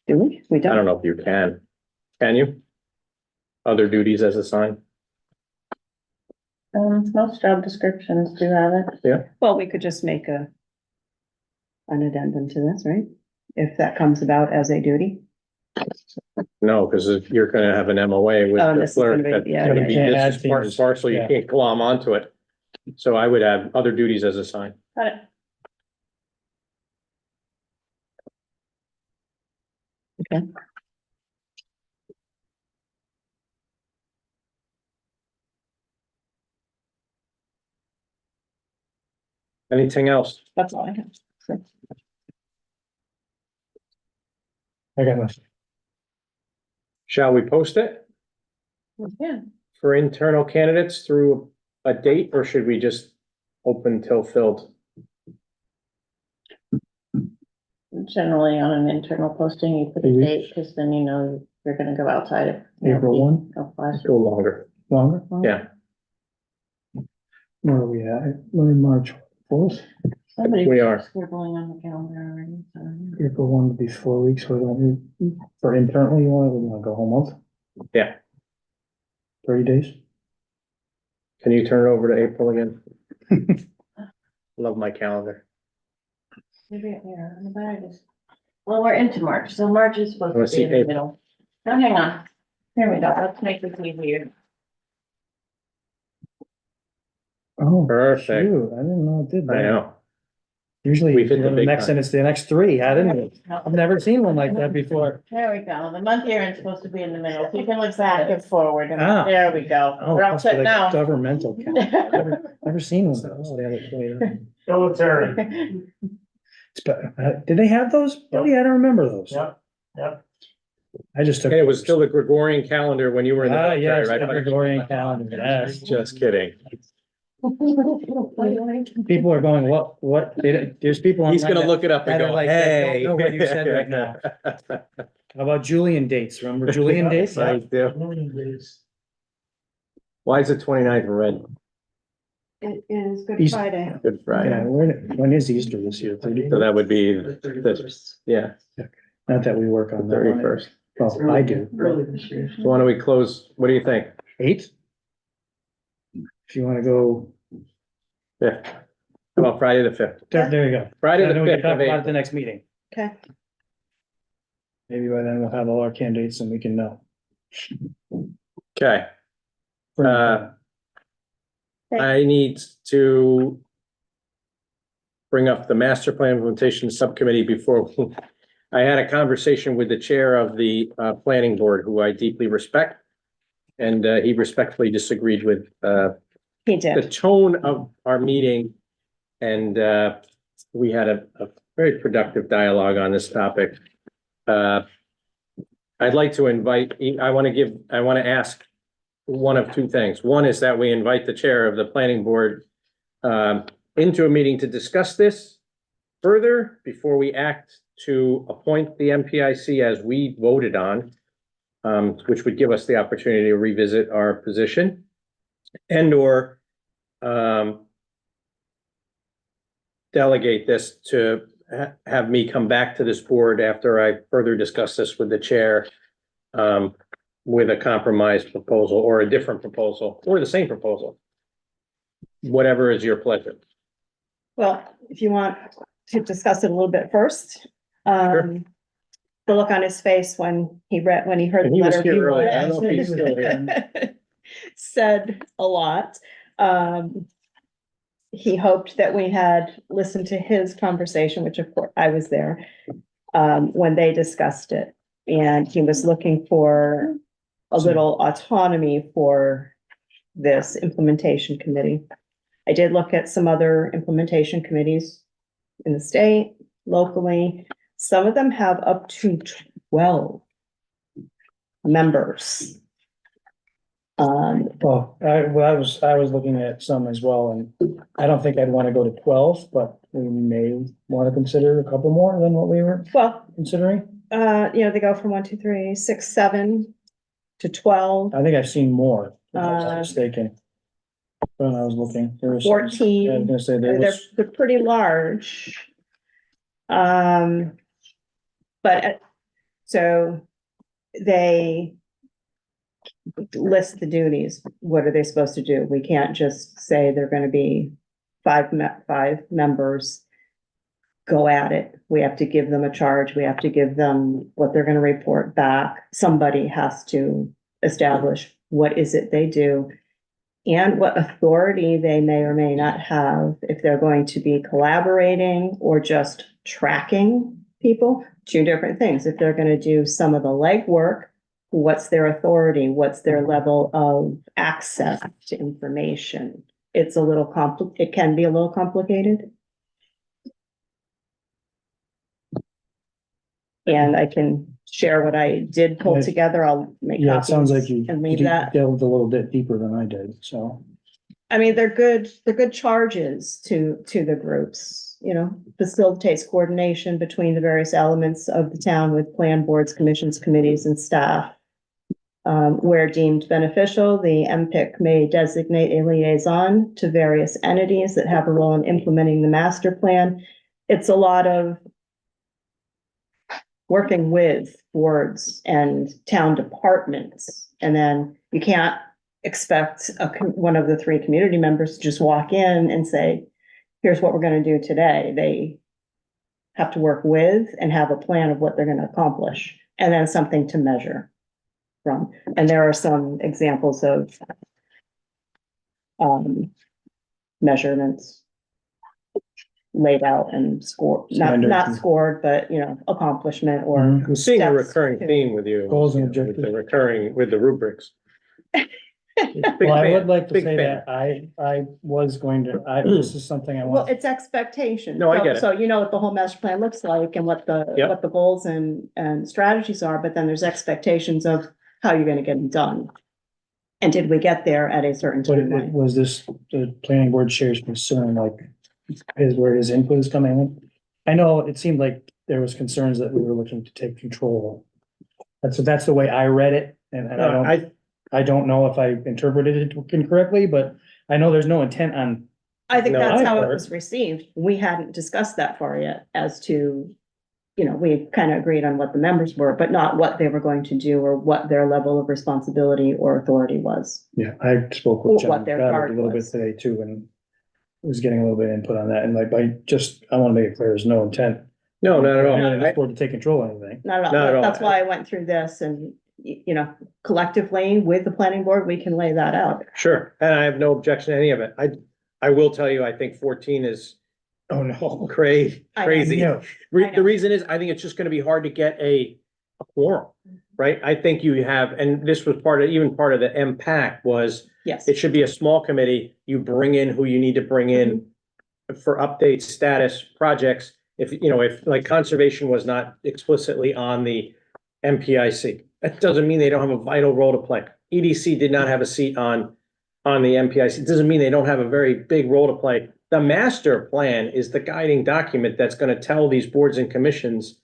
Do we? We I don't don't. know if you can. Can you? Other duties as assigned? Most job descriptions do have it. Well, we could just make an addendum to this, right? If that comes about as a duty. No, because you're gonna have an MOA with Oh, the this is clerk. gonna be- That's yeah, gonna yeah, be, yeah. this is part and Things, parcel. You yeah. can't glom onto it. So I would have other duties as assigned. Got it. Anything else? That's all I have. I got nothing. Shall we post it Yeah. for internal candidates through a date, or should we just open till filled? Generally on an internal posting, you put a date, because then you know you're gonna go outside of. April 1? Applies. Go longer. Longer? Yeah. Where are we at? We're in March 4th. Somebody We are. scribbling on the calendar already, so. April 1 would be 4 weeks, so don't we, for internally, you wanna go a whole month? Yeah. 30 days? Can you turn it over to April again? Love my calendar. Maybe, yeah, in the bag is. Well, we're into March, so March is supposed Let's to see, be in the April. middle. Oh, hang on. Here we go. Let's make this easier. Oh, Perfect. shoot, I didn't know it did that. I know. Usually, We've hit the the big next, time. and it's the next 3, hadn't it? I've never seen one like that before. There we go. The month year is supposed to be in the middle. So you can look back and forward. And Ah. there we go. Oh, We're all must be set like a now. governmental. Never seen one. Oh, the other way. Military. Did they have those? Oh, yeah, I don't remember those. Yep, yep. I just took. Hey, it was still the Gregorian calendar when you were in the Ah, military, yes, right? the Gregorian calendar, yes. Just kidding. People are going, what, there's people. He's online gonna look it up and that are go, like, that don't hey. know what you said right now. How about Julian dates? Remember Julian dates? I do. Why is it 29th red? It is Good East- Friday. Good Yeah, Friday. when is Easter this year? So that would be the, yeah, Not that we work on that. 31st. Well, I do. So why don't we close, what do you think? 8? If you wanna go, 5th. How about Friday the 5th? there you go. Friday the Then we can 5th talk of about it at April. the next meeting. Okay. Maybe by then we'll have all our candidates and we can know. Okay. I need to bring up the master plan implementation subcommittee before I had a conversation with the chair of the planning board, who I deeply respect. And he respectfully disagreed with He the did. tone of our meeting. And we had a very productive dialogue on this topic. I'd like to invite, I want to ask one of two things. One is that we invite the chair of the planning board into a meeting to discuss this further before we act to appoint the MPIC as we voted on, which would give us the opportunity to revisit our position and or delegate this to have me come back to this board after I further discuss this with the chair with a compromise proposal or a different proposal or the same proposal. Whatever is your pleasure. Well, if you want to discuss it a little bit first. The look on his face when he heard And the he was letter. here earlier. I don't know if he's still here. Said a lot. He hoped that we had listened to his conversation, which of course I was there, when they discussed it. And he was looking for a little autonomy for this implementation committee. I did look at some other implementation committees in the state, locally. Some of them have up to 12 members. Well, I was looking at some as well, and I don't think I'd want to go to 12, but we may want to consider a couple more than what we were Well, considering. they go from 1, 2, 3, 6, 7 to 12, I think I've seen more, if I'm not Uh, mistaken. When I was looking, there was. 14. I was gonna say there They're was, pretty large. So they list the duties. What are they supposed to do? We can't just say they're gonna be five members. Go at it. We have to give them a charge. We have to give them what they're gonna report back. Somebody has to establish what is it they do and what authority they may or may not have, if they're going to be collaborating or just tracking people. Two different things. If they're gonna do some of the legwork, what's their authority? What's their level of access to information? It's a little it can be a little complicated. And I can share what I did pull Yeah. together. I'll make Yeah, it sounds like copies you and leave you that. delved a little bit deeper than I did, so. I mean, they're good charges to the groups, you know, facilitates coordination between the various elements of the town with plan boards, commissions, committees, and staff. Where deemed beneficial, the MPIC may designate a liaison to various entities that have a role in implementing the master plan. It's a lot of working with boards and town departments, and then you can't expect one of the three community members to just walk in and say, here's what we're gonna do today. They have to work with and have a plan of what they're gonna accomplish, and then something to measure from. And there are some examples of measurements laid out and scored, not Standards. scored, but, you know, accomplishment or. Mhm. I'm seeing a steps recurring to- theme with you. Goals and with the objectives. recurring, with the rubrics. Big Well, I fan, would like to big say fan. that I was going to, this is something I Well, want. it's expectation. No, I get it. So you know what the whole master plan looks like and what Yep. what the goals and strategies are, but then there's expectations of how you're gonna get them done. And did we get there at a certain But it timeline? was this, the planning board chair's concern, like, where his input is coming in. I know it seemed like there was concerns that we were looking to take control. That's the way I read it, and I don't know if I interpreted it incorrectly, but I know there's no intent on, I think No, that's I how it heard. was received. We hadn't discussed that far yet as to, you know, we kind of agreed on what the members were, but not what they were going to do or what their level of responsibility or authority was. yeah, I spoke with What John their Goddard part a little bit was. today too, and was getting a little bit of input on that, and like, I wanna make it clear, there's no intent. No, not at all. on this board to take control of anything. Not at Not at all. all. That's why I went through this and, you know, collectively with the planning board, we can lay that out. Sure, and I have no objection to any of it. I will tell you, I think 14 is Oh, no. crazy. I know. Yeah. I The know. reason is, I think it's just gonna be hard to get a quorum, right? I think you have, and this was even part of the MPAC was, Yes. it should be a small committee. You bring in who you need to bring in for updates, status, projects. If, you know, if like conservation was not explicitly on the MPIC, that doesn't mean they don't have a vital role to play. EDC did not have a seat on the MPIC. It doesn't mean they don't have a very big role to play. The master plan is the guiding document that's gonna tell these boards and commissions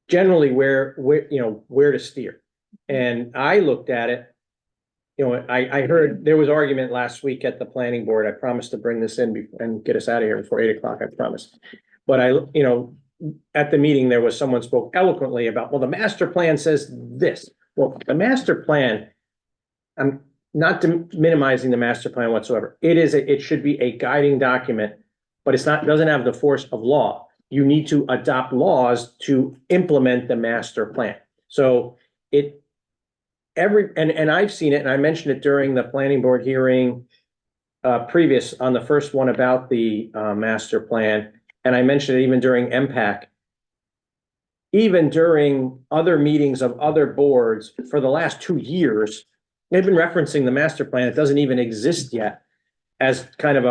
generally where, you know, where to steer. And I looked at it, you know, I heard there was argument last week at the planning board. I promised to bring this in and get us out of here before 8 o'clock, I promise. But you know, at the meeting, there was someone spoke eloquently about, well, the master plan says this. Well, the master plan, I'm not minimizing the master plan whatsoever. It should be a guiding document, but doesn't have the force of law. You need to adopt laws to implement the master plan. So and I've seen it, and I mentioned it during the planning board hearing previous on the first one about the master plan, and I mentioned it even during MPAC. Even during other meetings of other boards for the last 2 years, they've been referencing the master plan. It doesn't even exist yet as kind of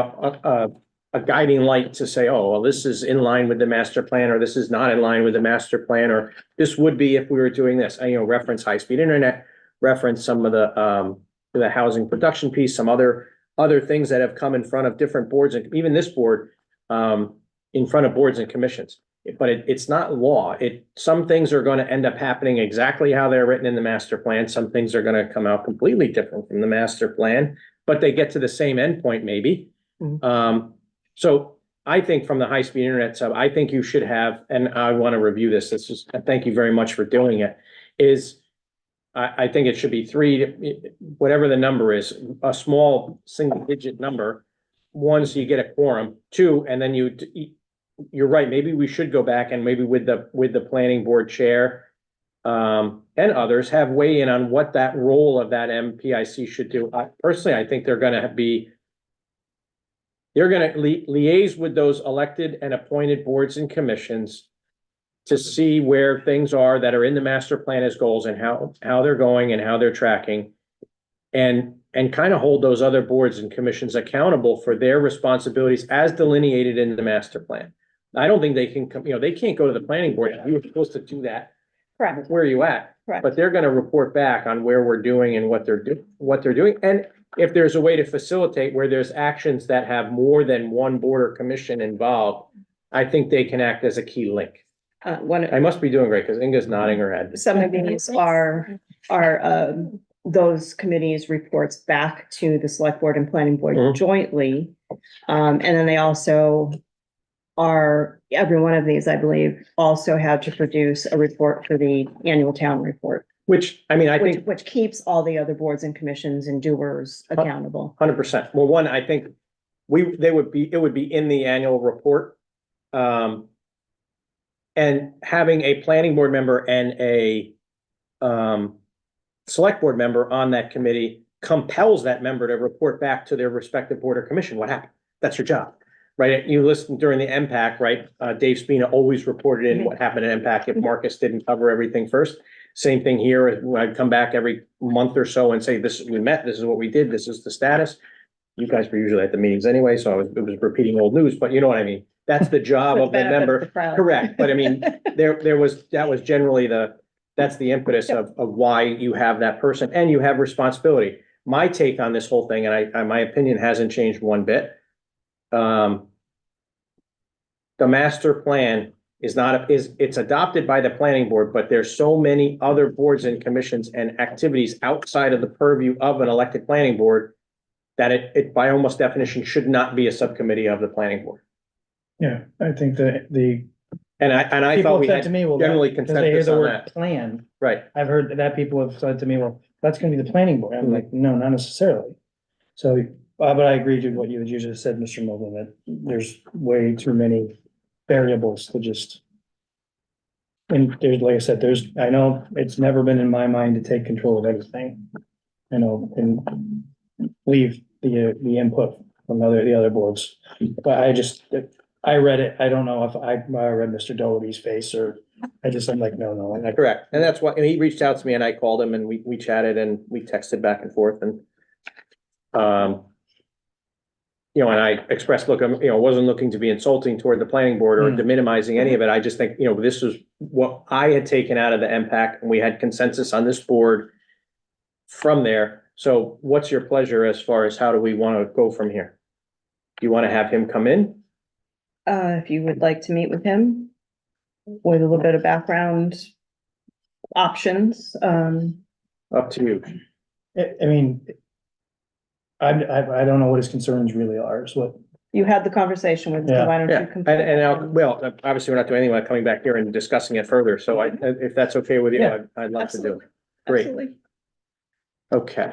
a guiding light to say, oh, well, this is in line with the master plan, or this is not in line with the master plan, or this would be if we were doing this. You know, reference high-speed internet, reference some of the housing production piece, some other things that have come in front of different boards, and even this board, in front of boards and commissions. But it's not law. Some things are gonna end up happening exactly how they're written in the master plan. Some things are gonna come out completely different from the master plan, but they get to the same endpoint maybe. So I think from the high-speed internet side, I think you should have, and I want to review this. Thank you very much for doing it, I think it should be 3, whatever the number is, a small single-digit number. 1, so you get a quorum. 2, and then you're right, maybe we should go back and maybe with the planning board chair and others have weigh in on what that role of that MPIC should do. Personally, I think they're gonna liaise with those elected and appointed boards and commissions to see where things are that are in the master plan as goals and how they're going and how they're tracking. And kind of hold those other boards and commissions accountable for their responsibilities as delineated in the master plan. I don't think they can come, they can't go to the planning board. You were supposed to do that. Correct, Where are you at? correct. But they're gonna report back on where we're doing and what they're doing. And if there's a way to facilitate where there's actions that have more than one board or commission involved, I think they can act as a key link. I must be doing great because Inga's nodding her head. Some of these are, those committees reports back to the select board and planning board Mhm. jointly. And then they also every one of these, I believe, also had to produce a report for the annual town report, Which, I mean, I think which keeps all the other boards and commissions and doers accountable. 100%. Well, one, I think it would be in the annual report. And having a planning board member and a select board member on that committee compels that member to report back to their respective board or commission what happened. That's your job, right? You listen during the MPAC, right? Dave Spina always reported in what happened at MPAC if Marcus didn't cover everything first. Same thing here. I'd come back every month or so and say, we met, this is what we did, this is the status. You guys were usually at the meetings anyway, so it was repeating old news, but you know what I mean? That's the job of the Benefit member. the crowd. Correct, but I mean, that was generally that's the impetus of why you have that person and you have responsibility. My take on this whole thing, and my opinion hasn't changed one bit. The master plan it's adopted by the planning board, but there's so many other boards and commissions and activities outside of the purview of an elected planning board that it by almost definition should not be a subcommittee of the planning board. Yeah, I think that And I people thought we have said had to me, well, generally because they hear consensus the on word that. plan. Right, I've heard that people have said to me, well, that's gonna be the planning board. I'm like, no, not necessarily. So, but I agree to what you just said, Mr. Mogul, that there's way too many variables to just. And there's, like I said, I know it's never been in my mind to take control of anything. And leave the input from the other boards. But I read it. I don't know if I read Mr. Doherty's face or I'm like, no. And correct. And that's why, and he reached out to me and I called him and we chatted and we texted back and forth and, and I expressed, look, wasn't looking to be insulting toward the planning board or minimizing any of it. I just think, this is what I had taken out of the MPAC and we had consensus on this board from there. So what's your pleasure as far as how do we want to go from here? Do you want to have him come in? If you would like to meet with him with a little bit of background options, Up to you. I mean, I don't know what his concerns really are, is what. you had the conversation with, Yeah. why don't Yeah, you? and obviously we're not doing anything, coming back here and discussing it further. So if that's okay with you, Yeah. I'd love to do it. Absolutely. Great. Absolutely. Okay.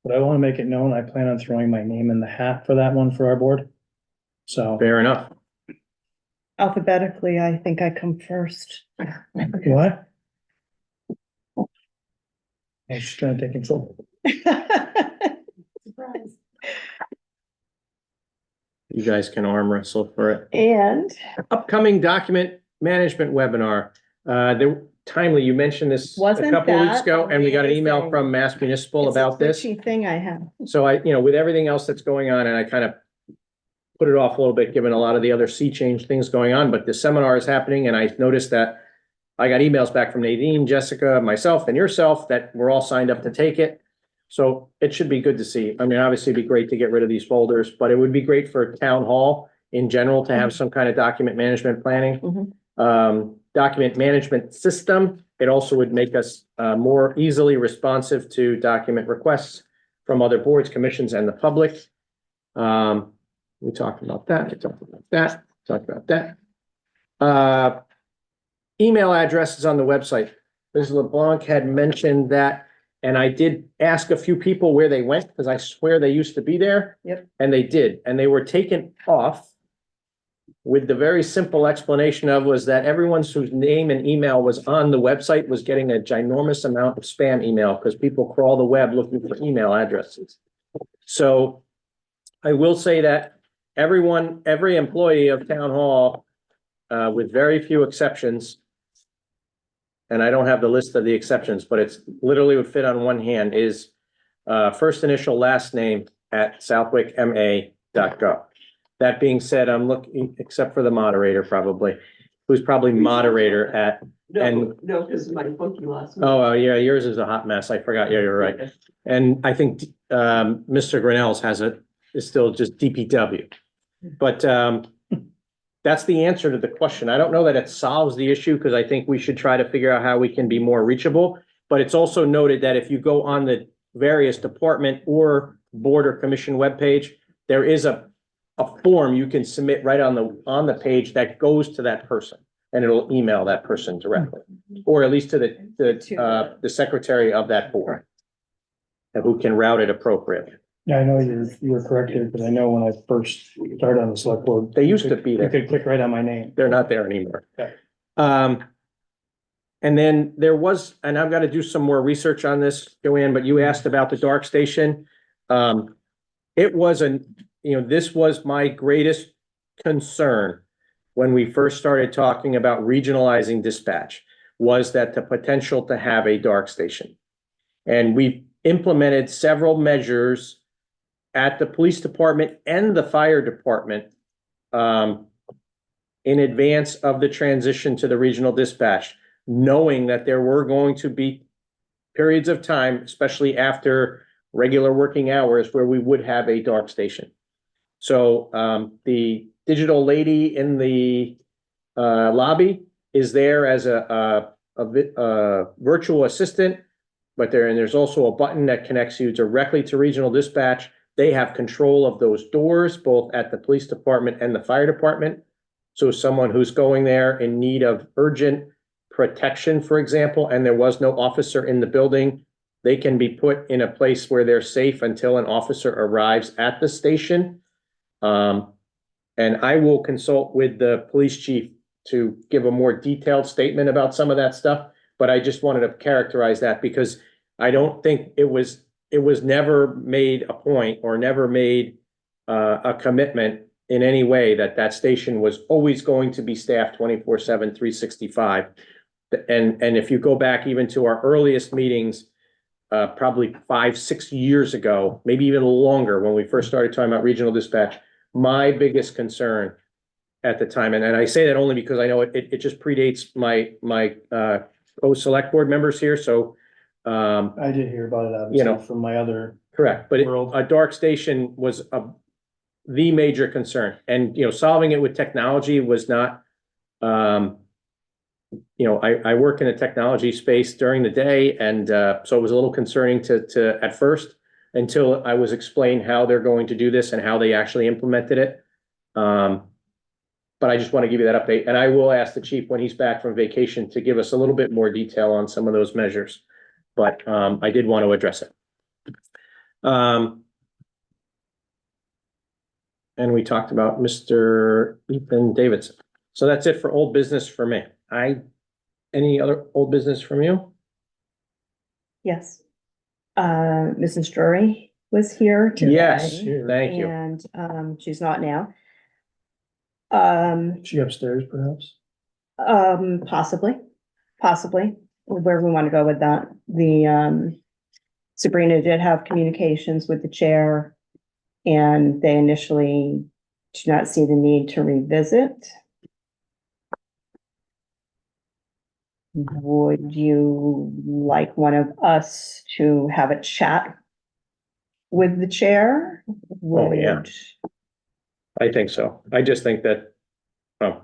But I want to make it known, I plan on throwing my name in the hat for that one for our board. So, Fair enough. Alphabetically, I think I come first. what? I'm just gonna take control. Surprise. You guys can arm wrestle for it. And Upcoming document management webinar. Timely, you mentioned this a Wasn't couple of weeks that ago, and we got an email amazing? from Mass Municipal it's a about this. twitchy thing I have. So with everything else that's going on, and I kind of put it off a little bit, given a lot of the other sea change things going on, but the seminar is happening, and I noticed that I got emails back from Nadine, Jessica, myself, and yourself that we're all signed up to take it. So it should be good to see. I mean, obviously it'd be great to get rid of these folders, but it would be great for town hall in general to have some kind of document management planning. Document management system. It also would make us more easily responsive to document requests from other boards, commissions, and the public. We talked about that, talked about that. Email addresses on the website. Ms. LeBlanc had mentioned that, and I did ask a few people where they went, because I swear they used to be there. Yep. And they did, and they were taken off with the very simple explanation was that everyone whose name and email was on the website was getting a ginormous amount of spam email because people crawl the web looking for email addresses. So I will say that every employee of town hall, with very few exceptions, and I don't have the list of the exceptions, but it's literally would fit on one hand, is first initial, last name @southwickma.gov. That being said, I'm looking, except for the moderator probably, who's probably moderator at, and, No, because my funky last. oh, yeah, yours is a hot mess. I forgot. Yeah, you're right. And I think, Mr. Grinnell's is still just DPW. But, that's the answer to the question. I don't know that it solves the issue, because I think we should try to figure out how we can be more reachable. But it's also noted that if you go on the various department or board or commission webpage, there is a form you can submit right on the page that goes to that person, and it'll email that person directly, or at least to the secretary of that board, and who can route it appropriately. Yeah, I know you're correct here, because I know when I first started on the select board. They used to be You there. could click right on my name. They're not there anymore. Okay. And then there was, and I've got to do some more research on this, Joanne, but you asked about the dark station. It was this was my greatest concern when we first started talking about regionalizing dispatch, was that the potential to have a dark station. And we've implemented several measures at the police department and the fire department in advance of the transition to the regional dispatch, knowing that there were going to be periods of time, especially after regular working hours, where we would have a dark station. So the digital lady in the lobby is there as a virtual assistant, but there's also a button that connects you directly to regional dispatch. They have control of those doors, both at the police department and the fire department. So someone who's going there in need of urgent protection, for example, and there was no officer in the building, they can be put in a place where they're safe until an officer arrives at the station. And I will consult with the police chief to give a more detailed statement about some of that stuff. But I just wanted to characterize that, because I don't think it was never made a point, or never made a commitment in any way that that station was always going to be staffed 24/7, 365. And if you go back even to our earliest meetings, probably 5-6 years ago, maybe even longer, when we first started talking about regional dispatch, my biggest concern at the time, and I say that only because I know it just predates my co-select board members here, so. I did hear about it, You know. obviously, from my other. Correct, but World. a dark station was the major concern, and, solving it with technology was not, I work in a technology space during the day, and, so it was a little concerning to at first, until I was explained how they're going to do this and how they actually implemented it. But I just want to give you that update, and I will ask the chief when he's back from vacation to give us a little bit more detail on some of those measures. But, I did want to address it. And we talked about Mr. Ethan Davidson. So that's it for old business for me. Any other old business from you? Yes. Mrs. Drury was here today. Yes, thank you. And, she's not now. She upstairs, perhaps? Possibly, where we want to go with that. Sabrina did have communications with the chair, and they initially do not see the need to revisit. Would you like one of us to have a chat with the chair? Oh, yeah. I think so. I just think that,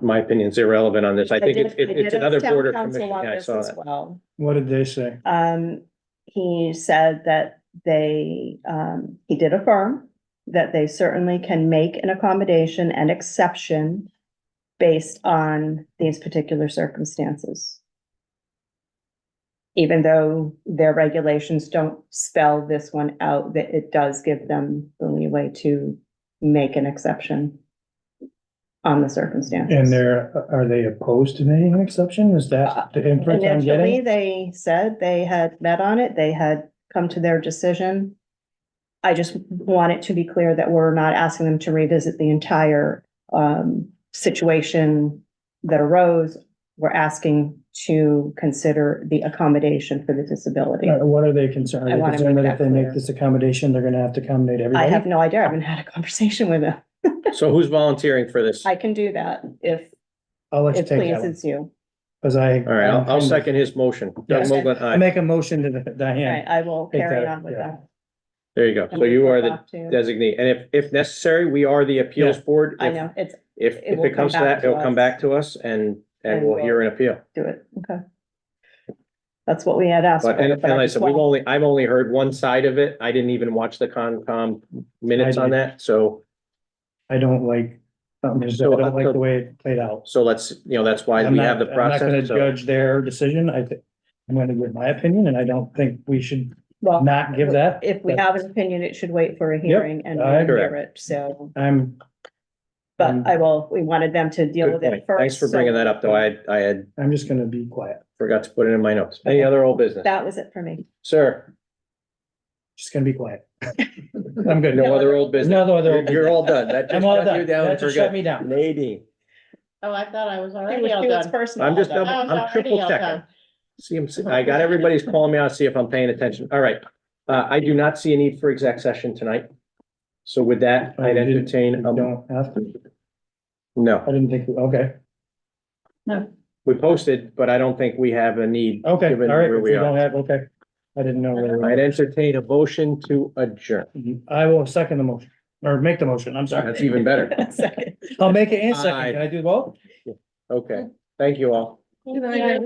my opinion's irrelevant on this. I think it's another board or commission. Yeah, I saw that. Well, What did they say? he said that he did affirm that they certainly can make an accommodation and exception based on these particular circumstances. Even though their regulations don't spell this one out, that it does give them the leeway to make an exception on the circumstances. And are they opposed to making an exception? Is that the inference I'm Initially, getting? they said they had met on it, they had come to their decision. I just want it to be clear that we're not asking them to revisit the entire situation that arose. We're asking to consider the accommodation for the disability. What are they concerned? I Are they wanna concerned make that if that they make clear. this accommodation, they're gonna have to accommodate everybody? I have no idea. I haven't had a conversation with them. So who's volunteering for this? I can do that if I'll let you it take that one, pleases you. cause I. All right, I'll second his motion. Doug Yes. Mogul, I aye. make a motion to All right, Diane. I will Take carry that, on with yeah. that. There you go. And So you we'll are go the back to- designee, and if necessary, we are the appeals Yeah. board. I If- know, it's, If It will it comes to come back that, to it'll come us. back to us and And we'll hear an appeal. do it, okay. That's what we had asked for. But, and but like I just said, I've want- only heard one side of it. I didn't even watch the Concom minutes I on did. that, so, I don't like, I don't like the way it played out. so let's, that's why I'm we not, have the I'm not gonna process, so. judge their decision. I think, I'm gonna give my opinion and I don't think we should Well, not give that. if we have an opinion, it should wait for a hearing and I we'll agree. hear it, so, I'm, but we wanted them to deal Good with it point. first. Thanks for bringing that up, though. I had I'm just gonna be quiet. forgot to put it in my notes. Any other old business? That was it for me. Sir, Just gonna be quiet. I'm good. no other old business? No other old You're business. all done. That I'm just all shut you done. down That for just shut good. me down. Nadine, Oh, I thought I was She already was all doing done. personal. I'm just all double, done. I'm triple checking. I got everybody's calling me out, see if I'm paying attention. All right. I do not see a need for exec session tonight. So with that, Oh, I'd you didn't- entertain, you don't have to. no, I didn't think, okay, we posted, but I don't think we have a need. okay, all given right. where If we you don't are. have, okay. I didn't know. where we I'd were. entertain a motion to adjourn. I will second the motion, or make the motion. I'm sorry. That's even better. Second. I'll make it and Aye. second. Can I do both? Okay, thank you all.